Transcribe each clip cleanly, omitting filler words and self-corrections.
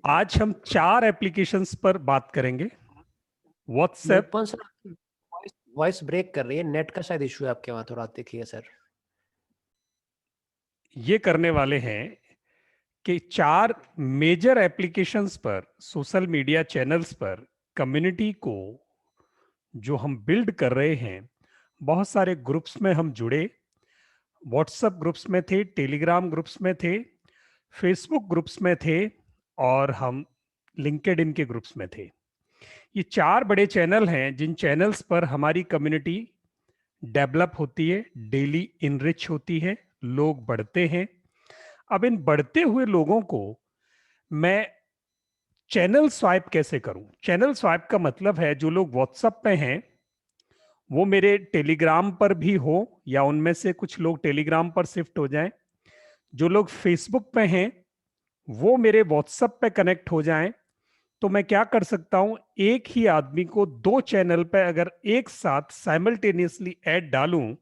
आज हम 4 एप्लीकेशंस पर बात करेंगे। व्हाट्सएप, निपुण सर, आपकी वॉइस ब्रेक कर रही है। नेट का शायद इशू है आपके वहां, थोड़ा देखिए सर। ये करने वाले हैं कि 4 मेजर एप्लीकेशंस पर, सोशल मीडिया चैनल्स पर कम्युनिटी को जो हम बिल्ड कर रहे हैं, बहुत सारे ग्रुप्स में हम जुड़े। व्हाट्सएप ग्रुप्स में थे, टेलीग्राम ग्रुप्स में थे, फेसबुक ग्रुप्स में थे और हम लिंक्डइन के ग्रुप्स में थे। ये 4 बड़े चैनल हैं जिन चैनल्स पर हमारी कम्युनिटी डेवलप होती है, डेली इनरिच होती है, लोग बढ़ते हैं। अब इन बढ़ते हुए लोगों को मैं चैनल स्वाइप कैसे करूं? चैनल स्वाइप का मतलब है जो लोग व्हाट्सएप पे हैं वो मेरे टेलीग्राम पर भी हो, या उनमें से कुछ लोग टेलीग्राम पर शिफ्ट हो जाएं। जो लोग फेसबुक पे हैं वो मेरे व्हाट्सएप पे कनेक्ट हो जाएं। तो मैं क्या कर सकता हूं, एक ही आदमी को 2 चैनल पे अगर एक साथ साइमल्टेनियसली ऐड डालूं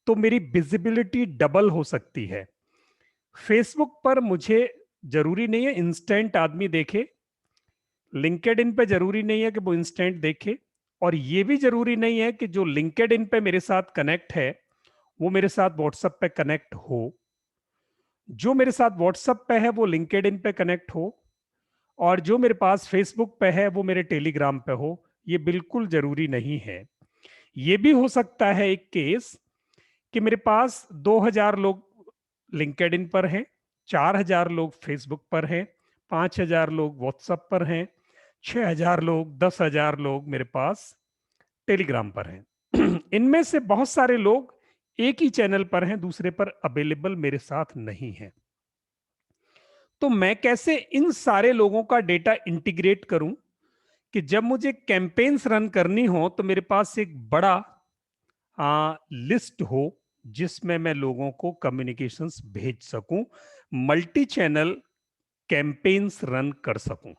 तो मेरी विजिबिलिटी डबल हो सकती है। फेसबुक पर मुझे जरूरी नहीं है इंस्टेंट आदमी देखे, लिंक्डइन पे जरूरी नहीं है कि वो इंस्टेंट देखे, और ये भी जरूरी नहीं है कि जो लिंक्डइन पे मेरे साथ कनेक्ट है वो मेरे साथ व्हाट्सएप पे कनेक्ट हो। जो मेरे साथ व्हाट्सएप पे है वो लिंक्डइन पे कनेक्ट हो, और जो मेरे पास फेसबुक पे है वो मेरे टेलीग्राम पे हो। ये बिल्कुल जरूरी नहीं है। ये भी हो सकता है एक केस कि मेरे पास 2000 लोग लिंक्डइन पर हैं, 4000 लोग फेसबुक पर हैं, 5000 लोग व्हाट्सएप पर हैं, 6000 लोग, 10,000 लोग मेरे पास टेलीग्राम पर हैं। इनमें से बहुत सारे लोग एक ही चैनल पर हैं, दूसरे पर अवेलेबल मेरे साथ नहीं है। तो मैं कैसे इन सारे लोगों का डेटा इंटीग्रेट करूं कि जब मुझे कैंपेन्स रन करनी हो तो मेरे पास एक बड़ा लिस्ट हो जिसमें मैं लोगों को कम्युनिकेशंस भेज सकूं, मल्टी चैनल कैंपेन्स रन कर सकूं।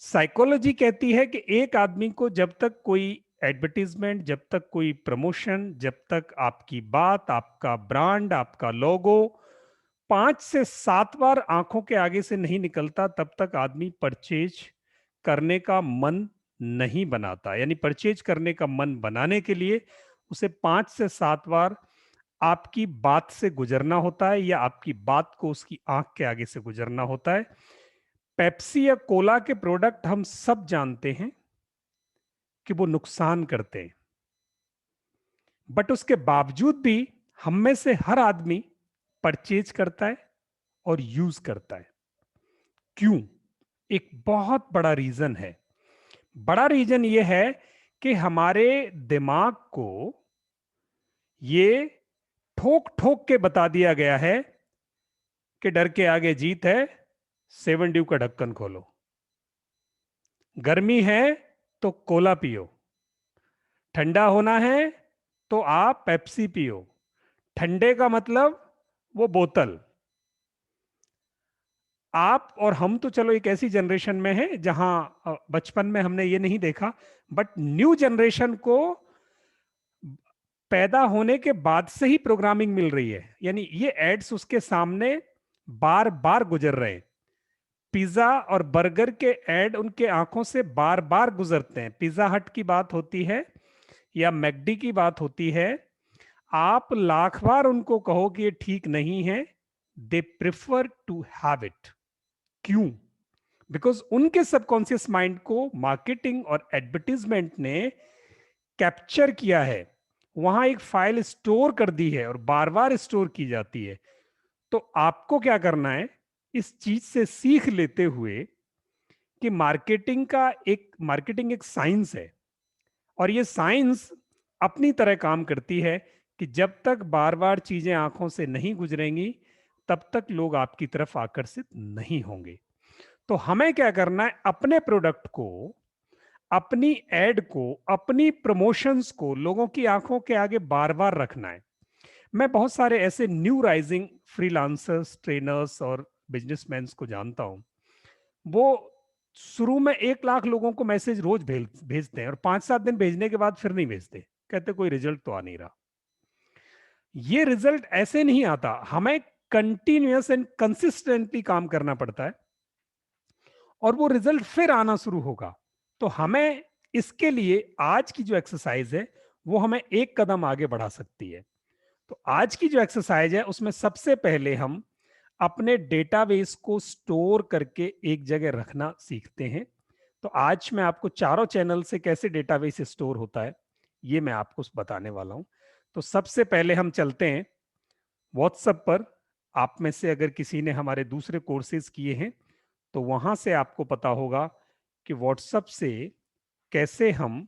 साइकोलॉजी कहती है कि एक आदमी को जब तक कोई एडवर्टीजमेंट, जब तक कोई प्रमोशन, जब तक आपकी बात, आपका ब्रांड, आपका लोगो 5 से 7 बार आंखों के आगे से नहीं निकलता, तब तक आदमी परचेज करने का मन नहीं बनाता। यानी परचेज करने का मन बनाने के लिए उसे 5 से 7 बार आपकी बात से गुजरना होता है, या आपकी बात को उसकी आंख के आगे से गुजरना होता है। पेप्सी या कोला के प्रोडक्ट हम सब जानते हैं कि वो नुकसान करते हैं, बट उसके बावजूद भी हम में से हर आदमी परचेज करता है और यूज करता है। क्यों? एक बहुत बड़ा रीजन है। बड़ा रीजन ये है कि हमारे दिमाग को ये ठोक ठोक के बता दिया गया है कि डर के आगे जीत है, सेवन ड्यू का ढक्कन खोलो। गर्मी है तो कोला पियो, ठंडा होना है तो आप पेप्सी पियो। ठंडे का मतलब वो बोतल। आप और हम तो चलो एक ऐसी जनरेशन में है जहां बचपन में हमने ये नहीं देखा, बट न्यू जनरेशन को पैदा होने के बाद से ही प्रोग्रामिंग मिल रही है। यानी ये एड्स उसके सामने बार बार गुजर रहे हैं। पिज्जा और बर्गर के एड उनके आंखों से बार बार गुजरते हैं। पिज्जा हट की बात होती है या मैकडी की बात होती है, आप लाख बार उनको कहो कि ये ठीक नहीं है, they prefer to have it. क्यों? बिकॉज उनके सबकॉन्शियस माइंड को मार्केटिंग और एडवर्टीजमेंट ने कैप्चर किया है, वहां एक फाइल स्टोर कर दी है और बार बार स्टोर की जाती है। तो आपको क्या करना है, इस चीज से सीख लेते हुए कि मार्केटिंग एक साइंस है, और ये साइंस अपनी तरह काम करती है कि जब तक बार बार चीजें आंखों से नहीं गुजरेंगी तब तक लोग आपकी तरफ आकर्षित नहीं होंगे। तो हमें क्या करना है, अपने प्रोडक्ट को, अपनी एड को, अपनी प्रमोशंस को लोगों की आंखों के आगे बार बार रखना है। मैं बहुत सारे ऐसे न्यू राइजिंग फ्रीलांसर्स, ट्रेनर्स और बिजनेसमैन को जानता हूं। वो शुरू में 1 लाख लोगों को मैसेज रोज भेजते हैं, और 5-7 दिन भेजने के बाद फिर नहीं भेजते, कहते कोई रिजल्ट तो आ नहीं रहा। ये रिजल्ट ऐसे नहीं आता, हमें कंटिन्यूअस एंड कंसिस्टेंटली काम करना पड़ता है। और वो रिजल्ट फिर आना शुरू होगा। तो हमें इसके लिए आज की जो एक्सरसाइज है वो हमें एक कदम आगे बढ़ा सकती है। तो आज की जो एक्सरसाइज है उसमें सबसे पहले हम अपने डेटाबेस को स्टोर करके एक जगह रखना सीखते हैं। तो आज मैं आपको चारों चैनल से कैसे डेटाबेस स्टोर होता है ये मैं आपको बताने वाला हूं। तो सबसे पहले हम चलते हैं व्हाट्सएप पर। आप में से अगर किसी ने हमारे दूसरे कोर्सेज किए हैं तो वहां से आपको पता होगा कि व्हाट्सएप से कैसे हम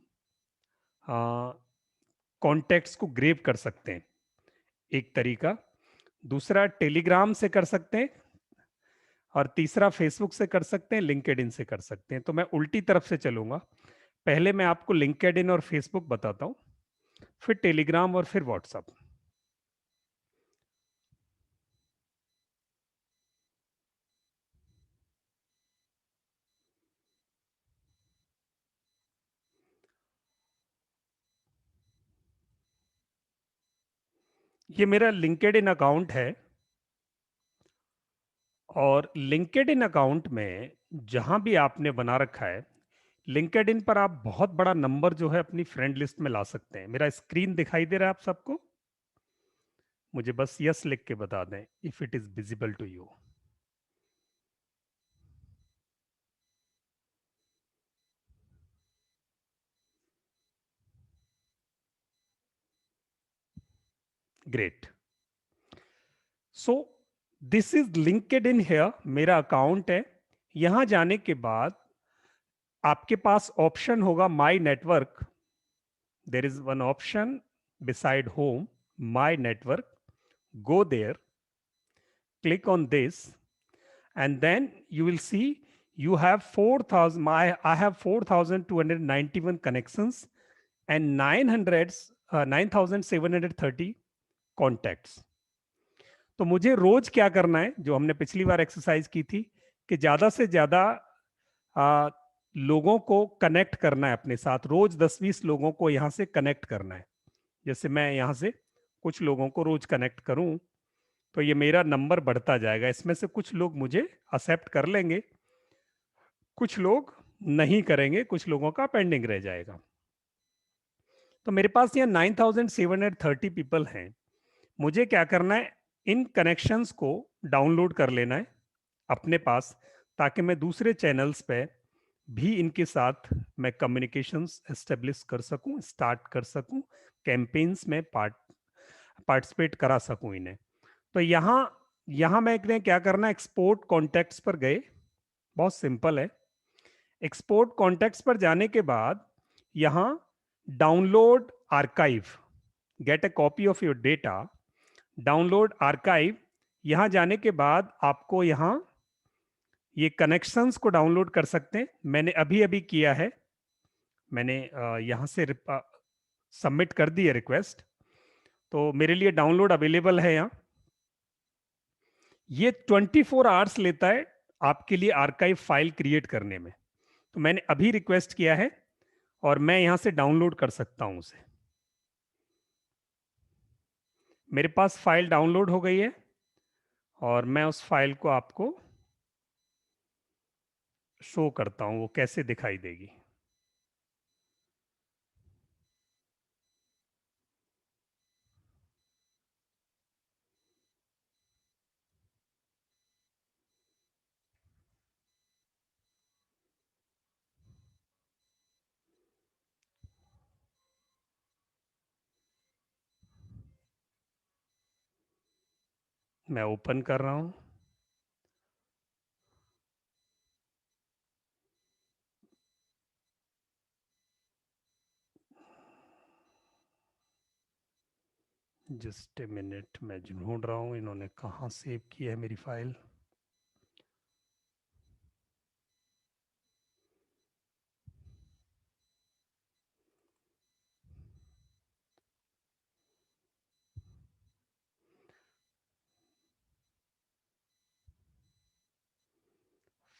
कॉन्टेक्ट्स को ग्रेव कर सकते हैं, एक तरीका। दूसरा टेलीग्राम से कर सकते हैं, और तीसरा फेसबुक से कर सकते हैं, लिंक्डइन से कर सकते हैं। तो मैं उल्टी तरफ से चलूंगा। पहले मैं आपको लिंक्डइन और फेसबुक बताता हूं, फिर टेलीग्राम और फिर व्हाट्सएप। ये मेरा लिंक्डइन अकाउंट है, और लिंक्डइन अकाउंट में जहां भी आपने बना रखा है, लिंक्डइन पर आप बहुत बड़ा नंबर जो है अपनी फ्रेंड लिस्ट में ला सकते हैं। मेरा स्क्रीन दिखाई दे रहा है आप सबको? मुझे बस यस लिख के बता दें if it is visible to you. Great. So this is LinkedIn here, मेरा अकाउंट है। यहां जाने के बाद आपके पास ऑप्शन होगा my network. There is one option beside home, my network. Go there, click on this, and then you will see you have 4000 I have 4291 connections and 9730 contacts. तो मुझे रोज क्या करना है, जो हमने पिछली बार एक्सरसाइज की थी, कि ज्यादा से ज्यादा लोगों को कनेक्ट करना है अपने साथ। रोज 10-20 लोगों को यहां से कनेक्ट करना है। जैसे मैं यहां से कुछ लोगों को रोज कनेक्ट करूं तो ये मेरा नंबर बढ़ता जाएगा। इसमें से कुछ लोग मुझे एक्सेप्ट कर लेंगे, कुछ लोग नहीं करेंगे, कुछ लोगों का पेंडिंग रह जाएगा। तो मेरे पास यहाँ 9730 पीपल हैं। मुझे क्या करना है, इन कनेक्शंस को डाउनलोड कर लेना है अपने पास, ताकि मैं दूसरे चैनल्स पे भी इनके साथ मैं कम्युनिकेशंस एस्टेब्लिश कर सकूं, स्टार्ट कर सकूं, कैंपेन्स में पार्टिसिपेट करा सकूं इन्हें। तो यहाँ यहाँ मैं क्या करना है, एक्सपोर्ट कॉन्टेक्ट्स पर गए। बहुत सिंपल है। एक्सपोर्ट कॉन्टेक्ट्स पर जाने के बाद यहाँ download archive, gate A copy of your data, download archive. यहाँ जाने के बाद आपको यहाँ ये कनेक्शंस को डाउनलोड कर सकते हैं। मैंने अभी अभी किया है, मैंने यहाँ से सबमिट कर दी है रिक्वेस्ट, तो मेरे लिए डाउनलोड अवेलेबल है यहाँ। ये 24 आवर्स लेता है आपके लिए आर्काइव फाइल क्रिएट करने में। तो मैंने अभी रिक्वेस्ट किया है और मैं यहां से डाउनलोड कर सकता हूं उसे। मेरे पास फाइल डाउनलोड हो गई है और मैं उस फाइल को आपको शो करता हूं वो कैसे दिखाई देगी। मैं ओपन कर रहा हूं। जस्ट ए मिनट, मैं ढूंढ रहा हूं इन्होंने कहां सेव की है मेरी फाइल।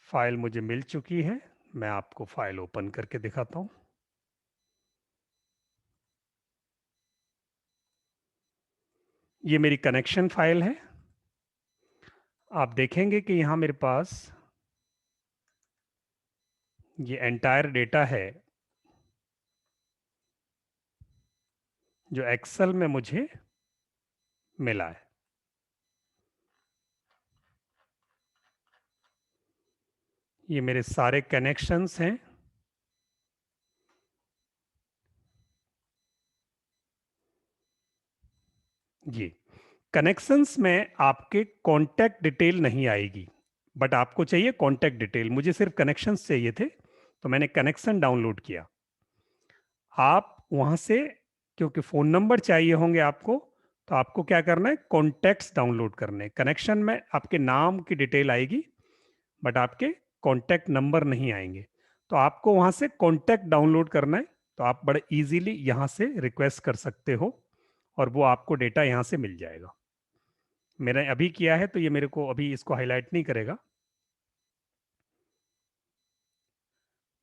फाइल मुझे मिल चुकी है, मैं आपको फाइल ओपन करके दिखाता हूं। ये मेरी कनेक्शन फाइल है। आप देखेंगे कि यहां मेरे पास ये एंटायर डेटा है जो एक्सेल में मुझे मिला है। ये मेरे सारे कनेक्शंस हैं। ये कनेक्शंस में आपके कांटेक्ट डिटेल नहीं आएगी, बट आपको चाहिए कांटेक्ट डिटेल। मुझे सिर्फ कनेक्शंस चाहिए थे, तो मैंने कनेक्शन डाउनलोड किया। आप वहां से, क्योंकि फोन नंबर चाहिए होंगे आपको, तो आपको क्या करना है, कॉन्टैक्ट्स डाउनलोड करने हैं। कनेक्शन में आपके नाम की डिटेल आएगी, बट आपके कॉन्टैक्ट नंबर नहीं आएंगे। तो आपको वहां से कॉन्टैक्ट डाउनलोड करना है। तो आप बड़े इजीली यहां से रिक्वेस्ट कर सकते हो, और वो आपको डेटा यहां से मिल जाएगा। मैंने अभी किया है, तो ये मेरे को अभी इसको हाईलाइट नहीं करेगा।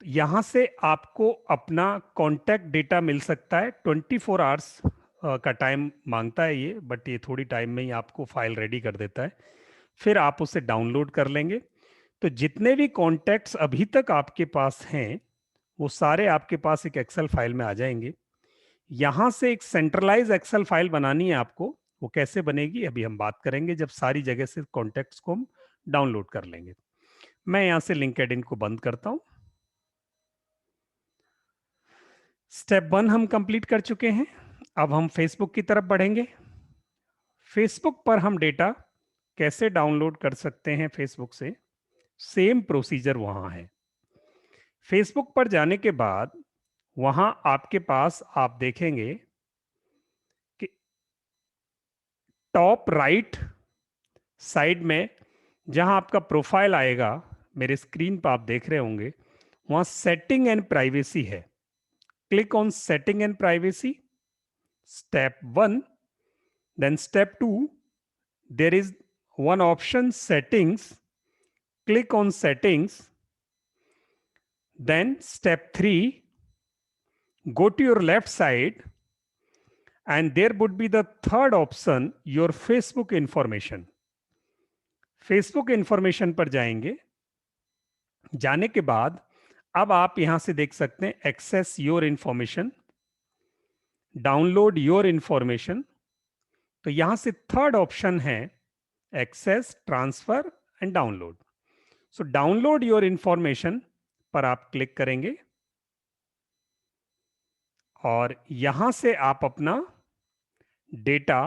यहां से आपको अपना कॉन्टैक्ट डेटा मिल सकता है। 24 आवर्स का टाइम मांगता है ये, बट ये थोड़ी टाइम में ही आपको फाइल रेडी कर देता है। फिर आप उसे डाउनलोड कर लेंगे। तो जितने भी कॉन्टैक्ट्स अभी तक आपके पास हैं, वो सारे आपके पास एक एक्सेल फाइल में आ जाएंगे। यहां से एक सेंट्रलाइज एक्सेल फाइल बनानी है आपको। वो कैसे बनेगी अभी हम बात करेंगे, जब सारी जगह से कॉन्टैक्ट्स को हम डाउनलोड कर लेंगे। मैं यहां से लिंक्डइन को बंद करता हूं। स्टेप 1 हम कंप्लीट कर चुके हैं। अब हम फेसबुक की तरफ बढ़ेंगे। फेसबुक पर हम डेटा कैसे डाउनलोड कर सकते हैं फेसबुक से, सेम प्रोसीजर वहां है। फेसबुक पर जाने के बाद वहां आपके पास आप देखेंगे कि टॉप राइट साइड में जहां आपका प्रोफाइल आएगा, मेरे स्क्रीन पर आप देख रहे होंगे, वहां सेटिंग एंड प्राइवेसी है। Click on setting and privacy, step 1। Then step 2, there is one option settings. Click on settings. Then step 3, go to your left side, and there would be the third option, your Facebook information. Facebook information पर जाएंगे। जाने के बाद अब आप यहां से देख सकते हैं access your information, download your information. तो यहां से थर्ड ऑप्शन है access, transfer and download. So download your information पर आप क्लिक करेंगे, और यहां से आप अपना data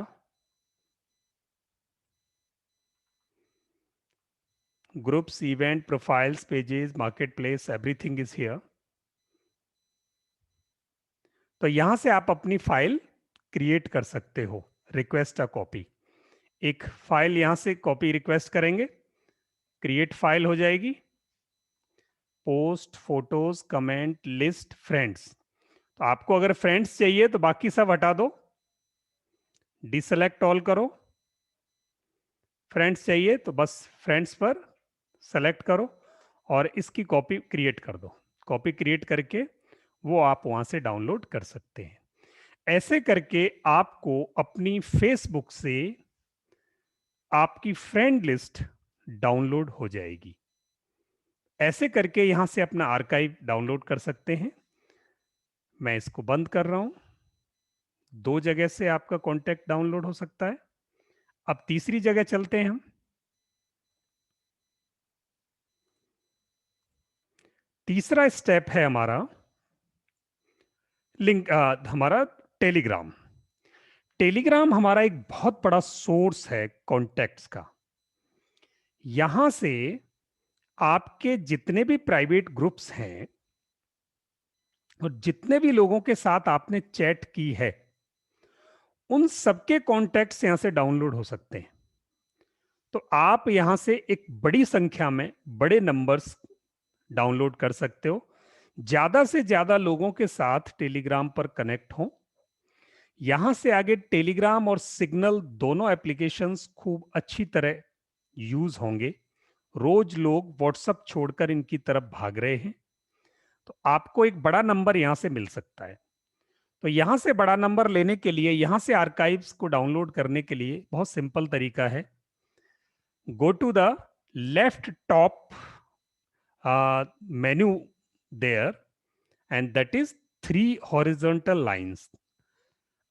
groups, event, profiles, pages, marketplace, everything is here. तो यहां से आप अपनी फाइल क्रिएट कर सकते हो। रिक्वेस्ट अ कॉपी, एक फाइल यहां से कॉपी रिक्वेस्ट करेंगे, क्रिएट फाइल हो जाएगी। Post, photos, comment, list, friends. तो आपको अगर फ्रेंड्स चाहिए तो बाकी सब हटा दो, डिसेलेक्ट ऑल करो। फ्रेंड्स चाहिए तो बस फ्रेंड्स पर सेलेक्ट करो, और इसकी कॉपी क्रिएट कर दो। कॉपी क्रिएट करके वो आप वहां से डाउनलोड कर सकते हैं। ऐसे करके आपको अपनी फेसबुक से आपकी फ्रेंड लिस्ट डाउनलोड हो जाएगी। ऐसे करके यहां से अपना आर्काइव डाउनलोड कर सकते हैं। मैं इसको बंद कर रहा हूं। दो जगह से आपका कॉन्टेक्ट डाउनलोड हो सकता है। अब तीसरी जगह चलते हैं हम। तीसरा स्टेप है हमारा लिंक, हमारा टेलीग्राम। टेलीग्राम हमारा एक बहुत बड़ा सोर्स है कॉन्टैक्ट्स का। यहां से आपके जितने भी प्राइवेट ग्रुप्स हैं और जितने भी लोगों के साथ आपने चैट की है, उन सबके कॉन्टैक्ट्स यहां से डाउनलोड हो सकते हैं। तो आप यहां से एक बड़ी संख्या में बड़े नंबर्स डाउनलोड कर सकते हो। ज्यादा से ज्यादा लोगों के साथ टेलीग्राम पर कनेक्ट हो। यहां से आगे टेलीग्राम और सिग्नल दोनों एप्लीकेशंस खूब अच्छी तरह यूज होंगे। रोज लोग व्हाट्सएप छोड़कर इनकी तरफ भाग रहे हैं। तो आपको एक बड़ा नंबर यहां से मिल सकता है। तो यहां से बड़ा नंबर लेने के लिए, यहां से आर्काइव्स को डाउनलोड करने के लिए बहुत सिंपल तरीका है। Go to the left top menu there, and that is 3 horizontal lines.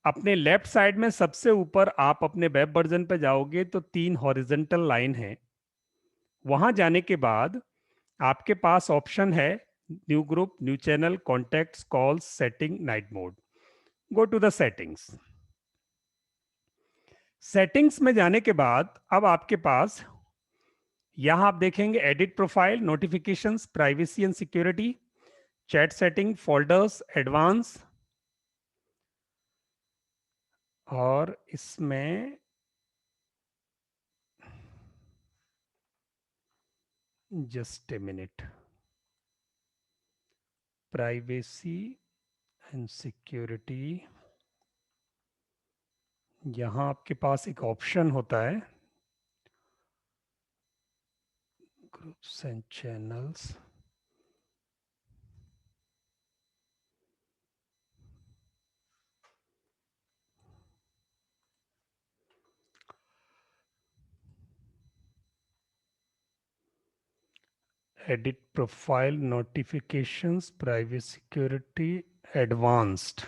अपने लेफ्ट साइड में सबसे ऊपर आप अपने वेब वर्जन पे जाओगे तो 3 हॉरिजॉन्टल लाइन है। वहां जाने के बाद आपके पास ऑप्शन है new group, new channel, contacts, calls, setting, night mode. Go to the settings. Settings में जाने के बाद अब आपके पास यहां आप देखेंगे edit profile, notifications, privacy and security, chat setting, folders, advance, और इसमें just a minute, privacy and security, यहां आपके पास एक ऑप्शन होता है groups and channels, edit profile, notifications, privacy, security, advanced।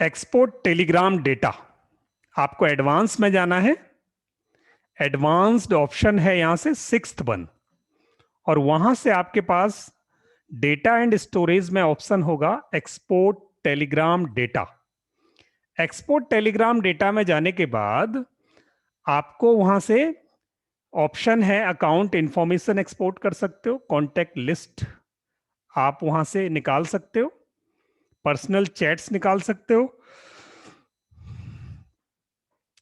Export Telegram data, आपको एडवांस में जाना है। एडवांस्ड ऑप्शन है यहां से 6th वन, और वहां से आपके पास डेटा एंड स्टोरेज में ऑप्शन होगा export Telegram data. Export Telegram data में जाने के बाद आपको वहां से ऑप्शन है अकाउंट इंफॉर्मेशन एक्सपोर्ट कर सकते हो, कॉन्टेक्ट लिस्ट आप वहां से निकाल सकते हो, पर्सनल चैट्स निकाल सकते हो,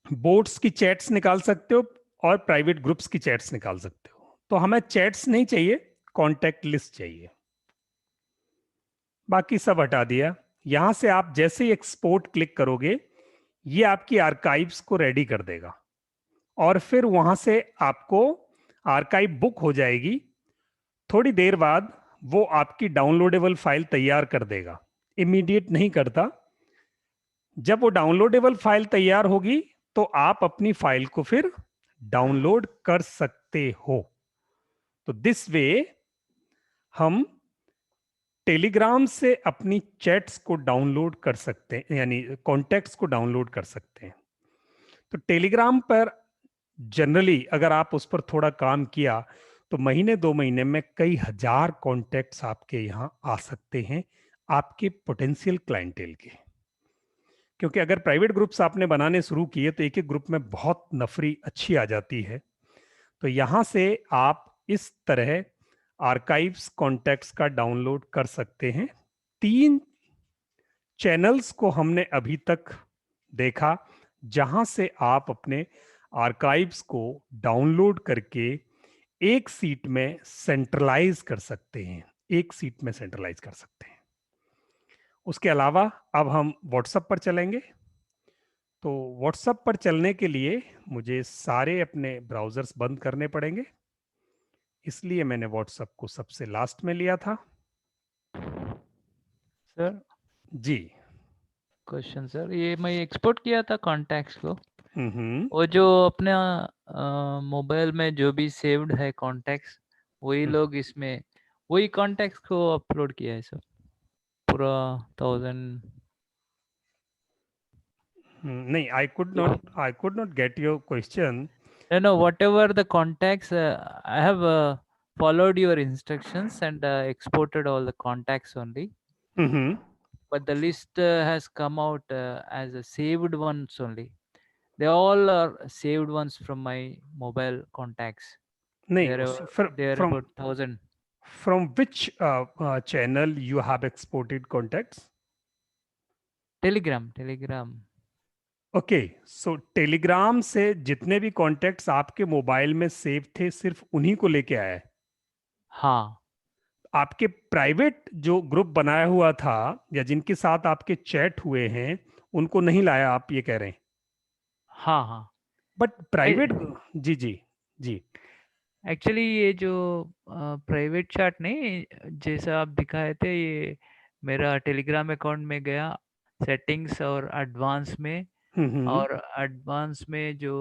बोट्स की चैट्स निकाल सकते हो, और प्राइवेट ग्रुप्स की चैट्स निकाल सकते हो। तो हमें चैट्स नहीं चाहिए, कॉन्टेक्ट लिस्ट चाहिए। बाकी सब हटा दिया। यहां से आप जैसे ही एक्सपोर्ट क्लिक करोगे ये आपकी आर्काइव्स को रेडी कर देगा, और फिर वहां से आपको आर्काइव बुक हो जाएगी। थोड़ी देर बाद वो आपकी डाउनलोडेबल फाइल तैयार कर देगा, इमीडिएट नहीं करता। जब वो डाउनलोडेबल फाइल तैयार होगी तो आप अपनी फाइल को फिर डाउनलोड कर सकते हो। तो दिस वे हम टेलीग्राम से अपनी चैट्स को डाउनलोड कर सकते हैं, यानी कॉन्टेक्ट्स को डाउनलोड कर सकते हैं। तो टेलीग्राम पर जनरली अगर आप उस पर थोड़ा काम किया तो महीने 2 महीने में कई हजार कॉन्टेक्ट्स आपके यहाँ आ सकते हैं, आपके पोटेंशियल क्लाइंटेल के। क्योंकि अगर प्राइवेट ग्रुप्स आपने बनाने शुरू किए तो एक एक ग्रुप में बहुत नफरी अच्छी आ जाती है। तो यहां से आप इस तरह आर्काइव्स कॉन्टेक्ट्स का डाउनलोड कर सकते हैं। 3 चैनल्स को हमने अभी तक देखा जहां से आप अपने आर्काइव्स को डाउनलोड करके एक सीट में सेंट्रलाइज कर सकते हैं, एक सीट में सेंट्रलाइज कर सकते हैं। उसके अलावा अब हम व्हाट्सएप पर चलेंगे। तो व्हाट्सएप पर चलने के लिए मुझे सारे अपने ब्राउजर्स बंद करने पड़ेंगे, इसलिए मैंने व्हाट्सएप को सबसे लास्ट में लिया था। सर जी क्वेश्चन सर, ये मैं एक्सपोर्ट किया था कॉन्टैक्ट्स को, हम्म वो जो अपने मोबाइल में जो भी सेव्ड है कॉन्टैक्ट्स वही लोग इसमें वही कॉन्टैक्ट्स को अपलोड किया है सर, पूरा 1000। नहीं, I could not get your question. No, whatever the contacts, I have followed your instructions and exported all the contacts only. But the list has come out as a saved ones only. They all are saved ones from my mobile contacts. नहीं, They are about 1000. From which channel you have exported contacts? Telegram. Okay, so Telegram से जितने भी contacts आपके mobile में save the सिर्फ उन्हीं को लेके आया है। हाँ, आपके प्राइवेट जो ग्रुप बनाया हुआ था या जिनके साथ आपके चैट हुए हैं उनको नहीं लाया, आप ये कह रहे हैं? हाँ। बट प्राइवेट, जी जी जी, एक्चुअली ये जो प्राइवेट चैट नहीं, जैसा आप दिखाए थे, ये मेरा टेलीग्राम अकाउंट में गया, सेटिंग्स और एडवांस में, और एडवांस में जो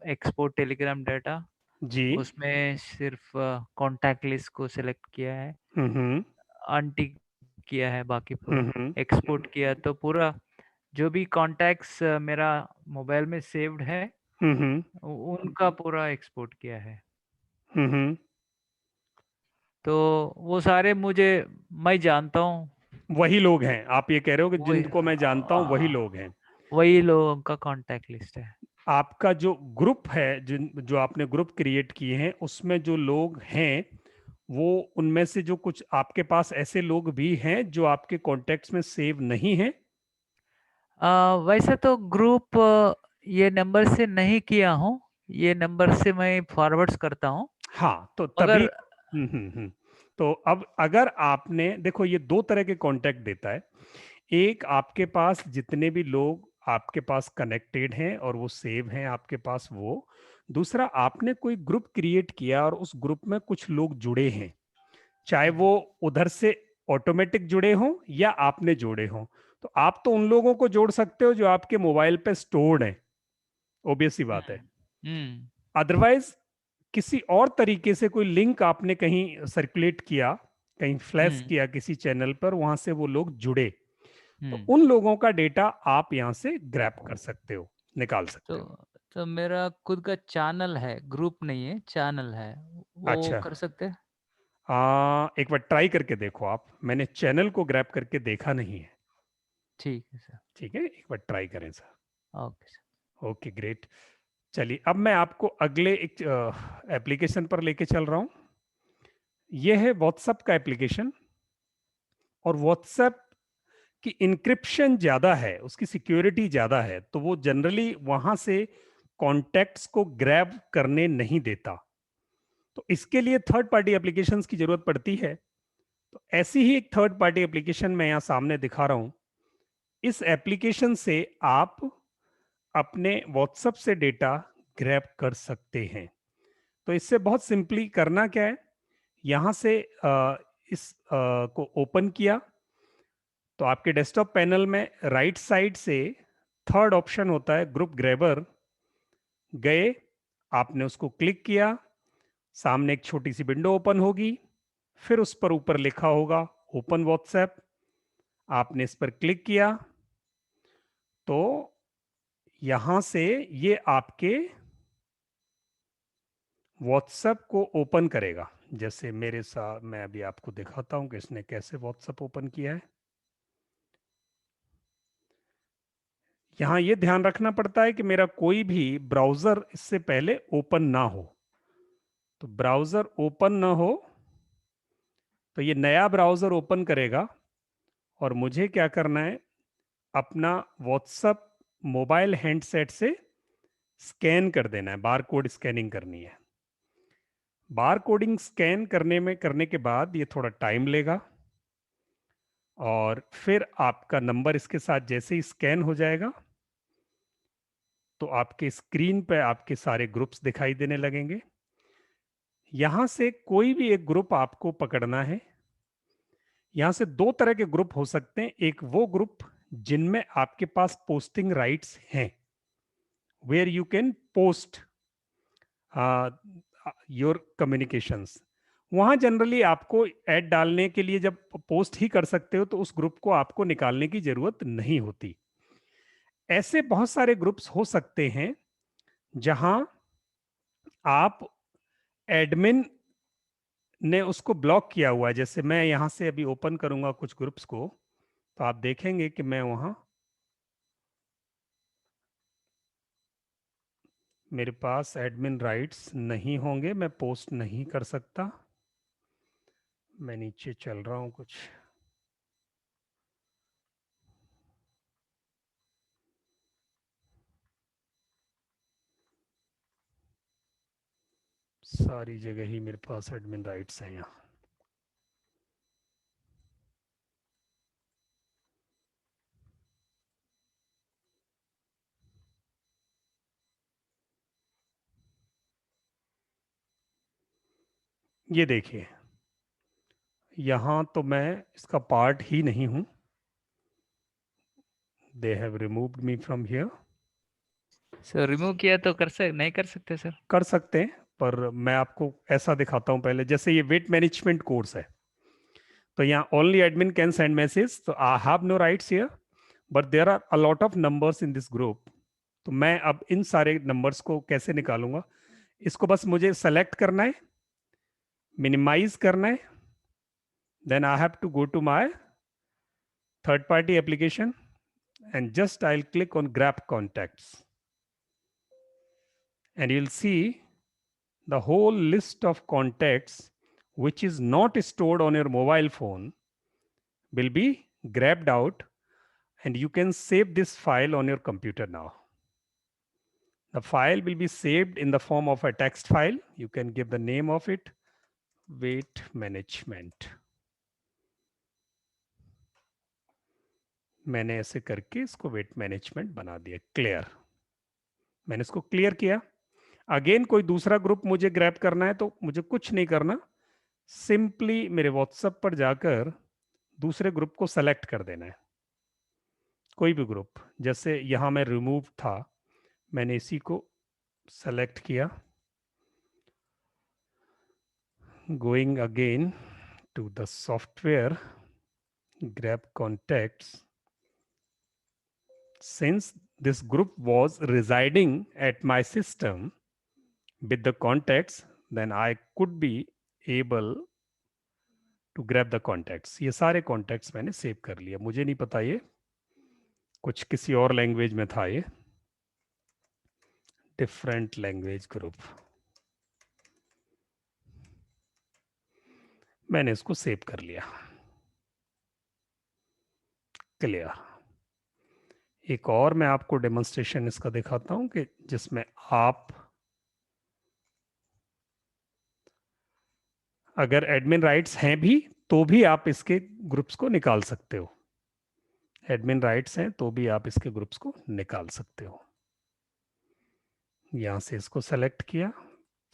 एक्सपोर्ट टेलीग्राम डाटा, जी। उसमें सिर्फ कॉन्टैक्ट लिस्ट को सिलेक्ट किया है, हम्म। अनटिक किया है, बाकी पूरा हम्म। एक्सपोर्ट किया, तो पूरा जो भी कॉन्टैक्ट्स मेरा मोबाइल में सेव्ड है हम्म। उनका पूरा एक्सपोर्ट किया है। हम्म। तो वो सारे मैं जानता हूँ, वही लोग हैं, आप ये कह रहे हो कि वही जिनको मैं जानता हूँ वही लोग हैं। वही लोगों का कॉन्टैक्ट लिस्ट है। आपका जो ग्रुप है, जो आपने ग्रुप क्रिएट किए हैं, उसमें जो लोग हैं वो उनमें से जो कुछ आपके पास ऐसे लोग भी हैं जो आपके कॉन्टेक्ट्स में सेव नहीं हैं? वैसे तो ग्रुप ये नंबर से नहीं किया हूँ, ये नंबर से मैं फॉरवर्ड्स करता हूँ, हाँ, तो तभी। मगर तो अब अगर आपने देखो, ये दो तरह के कॉन्टेक्ट देता है। एक, आपके पास जितने भी लोग आपके पास कनेक्टेड हैं और वो सेव हैं आपके पास, वो। दूसरा, आपने कोई ग्रुप क्रिएट किया और उस ग्रुप में कुछ लोग जुड़े हैं, चाहे वो उधर से ऑटोमेटिक जुड़े हों या आपने जोड़े हों। तो आप तो उन लोगों को जोड़ सकते हो जो आपके मोबाइल पे स्टोर्ड हैं, ऑब्वियस सी बात है। हम्म अदरवाइज किसी और तरीके से कोई लिंक आपने कहीं सर्कुलेट किया, कहीं फ्लैश हम्म किया किसी चैनल पर, वहां से वो लोग जुड़े, तो हम्म उन लोगों का डेटा आप यहां से ग्रैब कर सकते हो, निकाल तो सकते हो। मेरा खुद का चैनल है, ग्रुप नहीं है, चैनल है, वो अच्छा। कर सकते हैं? एक बार ट्राई करके देखो आप, मैंने चैनल को ग्रैब करके देखा नहीं है। ठीक है सर। ठीक है, एक बार ट्राई करें sir. Okay sir. Okay, great. चलिए, अब मैं आपको अगले एक एप्लीकेशन पर लेके चल रहा हूं। यह है व्हाट्सएप का एप्लीकेशन। और व्हाट्सएप की इंक्रिप्शन ज्यादा है, उसकी सिक्योरिटी ज्यादा है, तो वो जनरली वहां से कॉन्टैक्ट्स को ग्रैब करने नहीं देता। तो इसके लिए थर्ड पार्टी एप्लीकेशंस की जरूरत पड़ती है। तो ऐसी ही एक थर्ड पार्टी एप्लीकेशन मैं यहाँ सामने दिखा रहा हूँ। इस एप्लीकेशन से आप अपने व्हाट्सएप से डेटा ग्रैब कर सकते हैं। तो इससे बहुत सिंपली करना क्या है, यहां से को ओपन किया, तो आपके डेस्कटॉप पैनल में राइट साइड से थर्ड ऑप्शन होता है ग्रुप ग्रैबर। गए, आपने उसको क्लिक किया, सामने एक छोटी सी विंडो ओपन होगी, फिर उस पर ऊपर लिखा होगा ओपन व्हाट्सएप। आपने इस पर क्लिक किया तो यहां से ये आपके व्हाट्सएप को ओपन करेगा। जैसे मेरे साथ, मैं अभी आपको दिखाता हूं कि इसने कैसे व्हाट्सएप ओपन किया है। यहां ये ध्यान रखना पड़ता है कि मेरा कोई भी ब्राउजर इससे पहले ओपन ना हो। तो ब्राउजर ओपन ना हो तो ये नया ब्राउजर ओपन करेगा, और मुझे क्या करना है, अपना व्हाट्सएप मोबाइल हैंडसेट से स्कैन कर देना है, बार कोड स्कैनिंग करनी है। बार कोडिंग स्कैन करने के बाद ये थोड़ा टाइम लेगा, और फिर आपका नंबर इसके साथ जैसे ही स्कैन हो जाएगा तो आपके स्क्रीन पे आपके सारे ग्रुप्स दिखाई देने लगेंगे। यहां से कोई भी एक ग्रुप आपको पकड़ना है। यहां से दो तरह के ग्रुप हो सकते हैं। एक वो ग्रुप जिनमें आपके पास पोस्टिंग राइट्स हैं, where you can post your communications. वहां जनरली आपको ऐड डालने के लिए जब पोस्ट ही कर सकते हो, तो उस ग्रुप को आपको निकालने की जरूरत नहीं होती। ऐसे बहुत सारे ग्रुप्स हो सकते हैं जहां आप एडमिन ने उसको ब्लॉक किया हुआ है। जैसे मैं यहां से अभी ओपन करूंगा कुछ ग्रुप्स को, तो आप देखेंगे कि मैं वहां, मेरे पास एडमिन राइट्स नहीं होंगे, मैं पोस्ट नहीं कर सकता। मैं नीचे चल रहा हूं कुछ, सारी जगह ही मेरे पास एडमिन राइट्स हैं यहाँ। ये देखिए, यहाँ तो मैं इसका पार्ट ही नहीं हूं। They have removed me from here. Sir remove किया तो नहीं कर सकते सर? कर सकते हैं, पर मैं आपको ऐसा दिखाता हूं पहले। जैसे ये वेट मैनेजमेंट कोर्स है, तो यहाँ only admin can send message, तो I have no rights here, but there are a lot of numbers in this group. तो मैं अब इन सारे नंबर्स को कैसे निकालूंगा? इसको बस मुझे सेलेक्ट करना है, मिनिमाइज करना है, then I have to go to my third party application and just I'll click on grab contacts, and you'll see the whole list of contacts which is not stored on your mobile phone will be grabbed out, and you can save this file on your computer now. The file will be saved in the form of a text file. You can give the name of it weight management. मैंने ऐसे करके इसको weight management बना दिया। Clear, मैंने इसको clear किया। Again कोई दूसरा ग्रुप मुझे ग्रैब करना है तो मुझे कुछ नहीं करना, सिंपली मेरे व्हाट्सएप पर जाकर दूसरे ग्रुप को सेलेक्ट कर देना है, कोई भी ग्रुप। जैसे यहां मैं रिमूव था, मैंने इसी को सेलेक्ट किया। Going again to the software, grab contacts. Since this group was residing at my system with the contacts, then I could be able to grab the contacts. ये सारे contacts मैंने सेव कर लिया। मुझे नहीं पता ये कुछ किसी और लैंग्वेज में था, ये डिफरेंट लैंग्वेज ग्रुप। मैंने इसको सेव कर लिया। क्लियर। एक और मैं आपको डेमोन्स्ट्रेशन इसका दिखाता हूं कि जिसमें आप अगर एडमिन राइट्स हैं भी तो भी आप इसके ग्रुप्स को निकाल सकते हो। एडमिन राइट्स हैं तो भी आप इसके ग्रुप्स को निकाल सकते हो। यहां से इसको सेलेक्ट किया,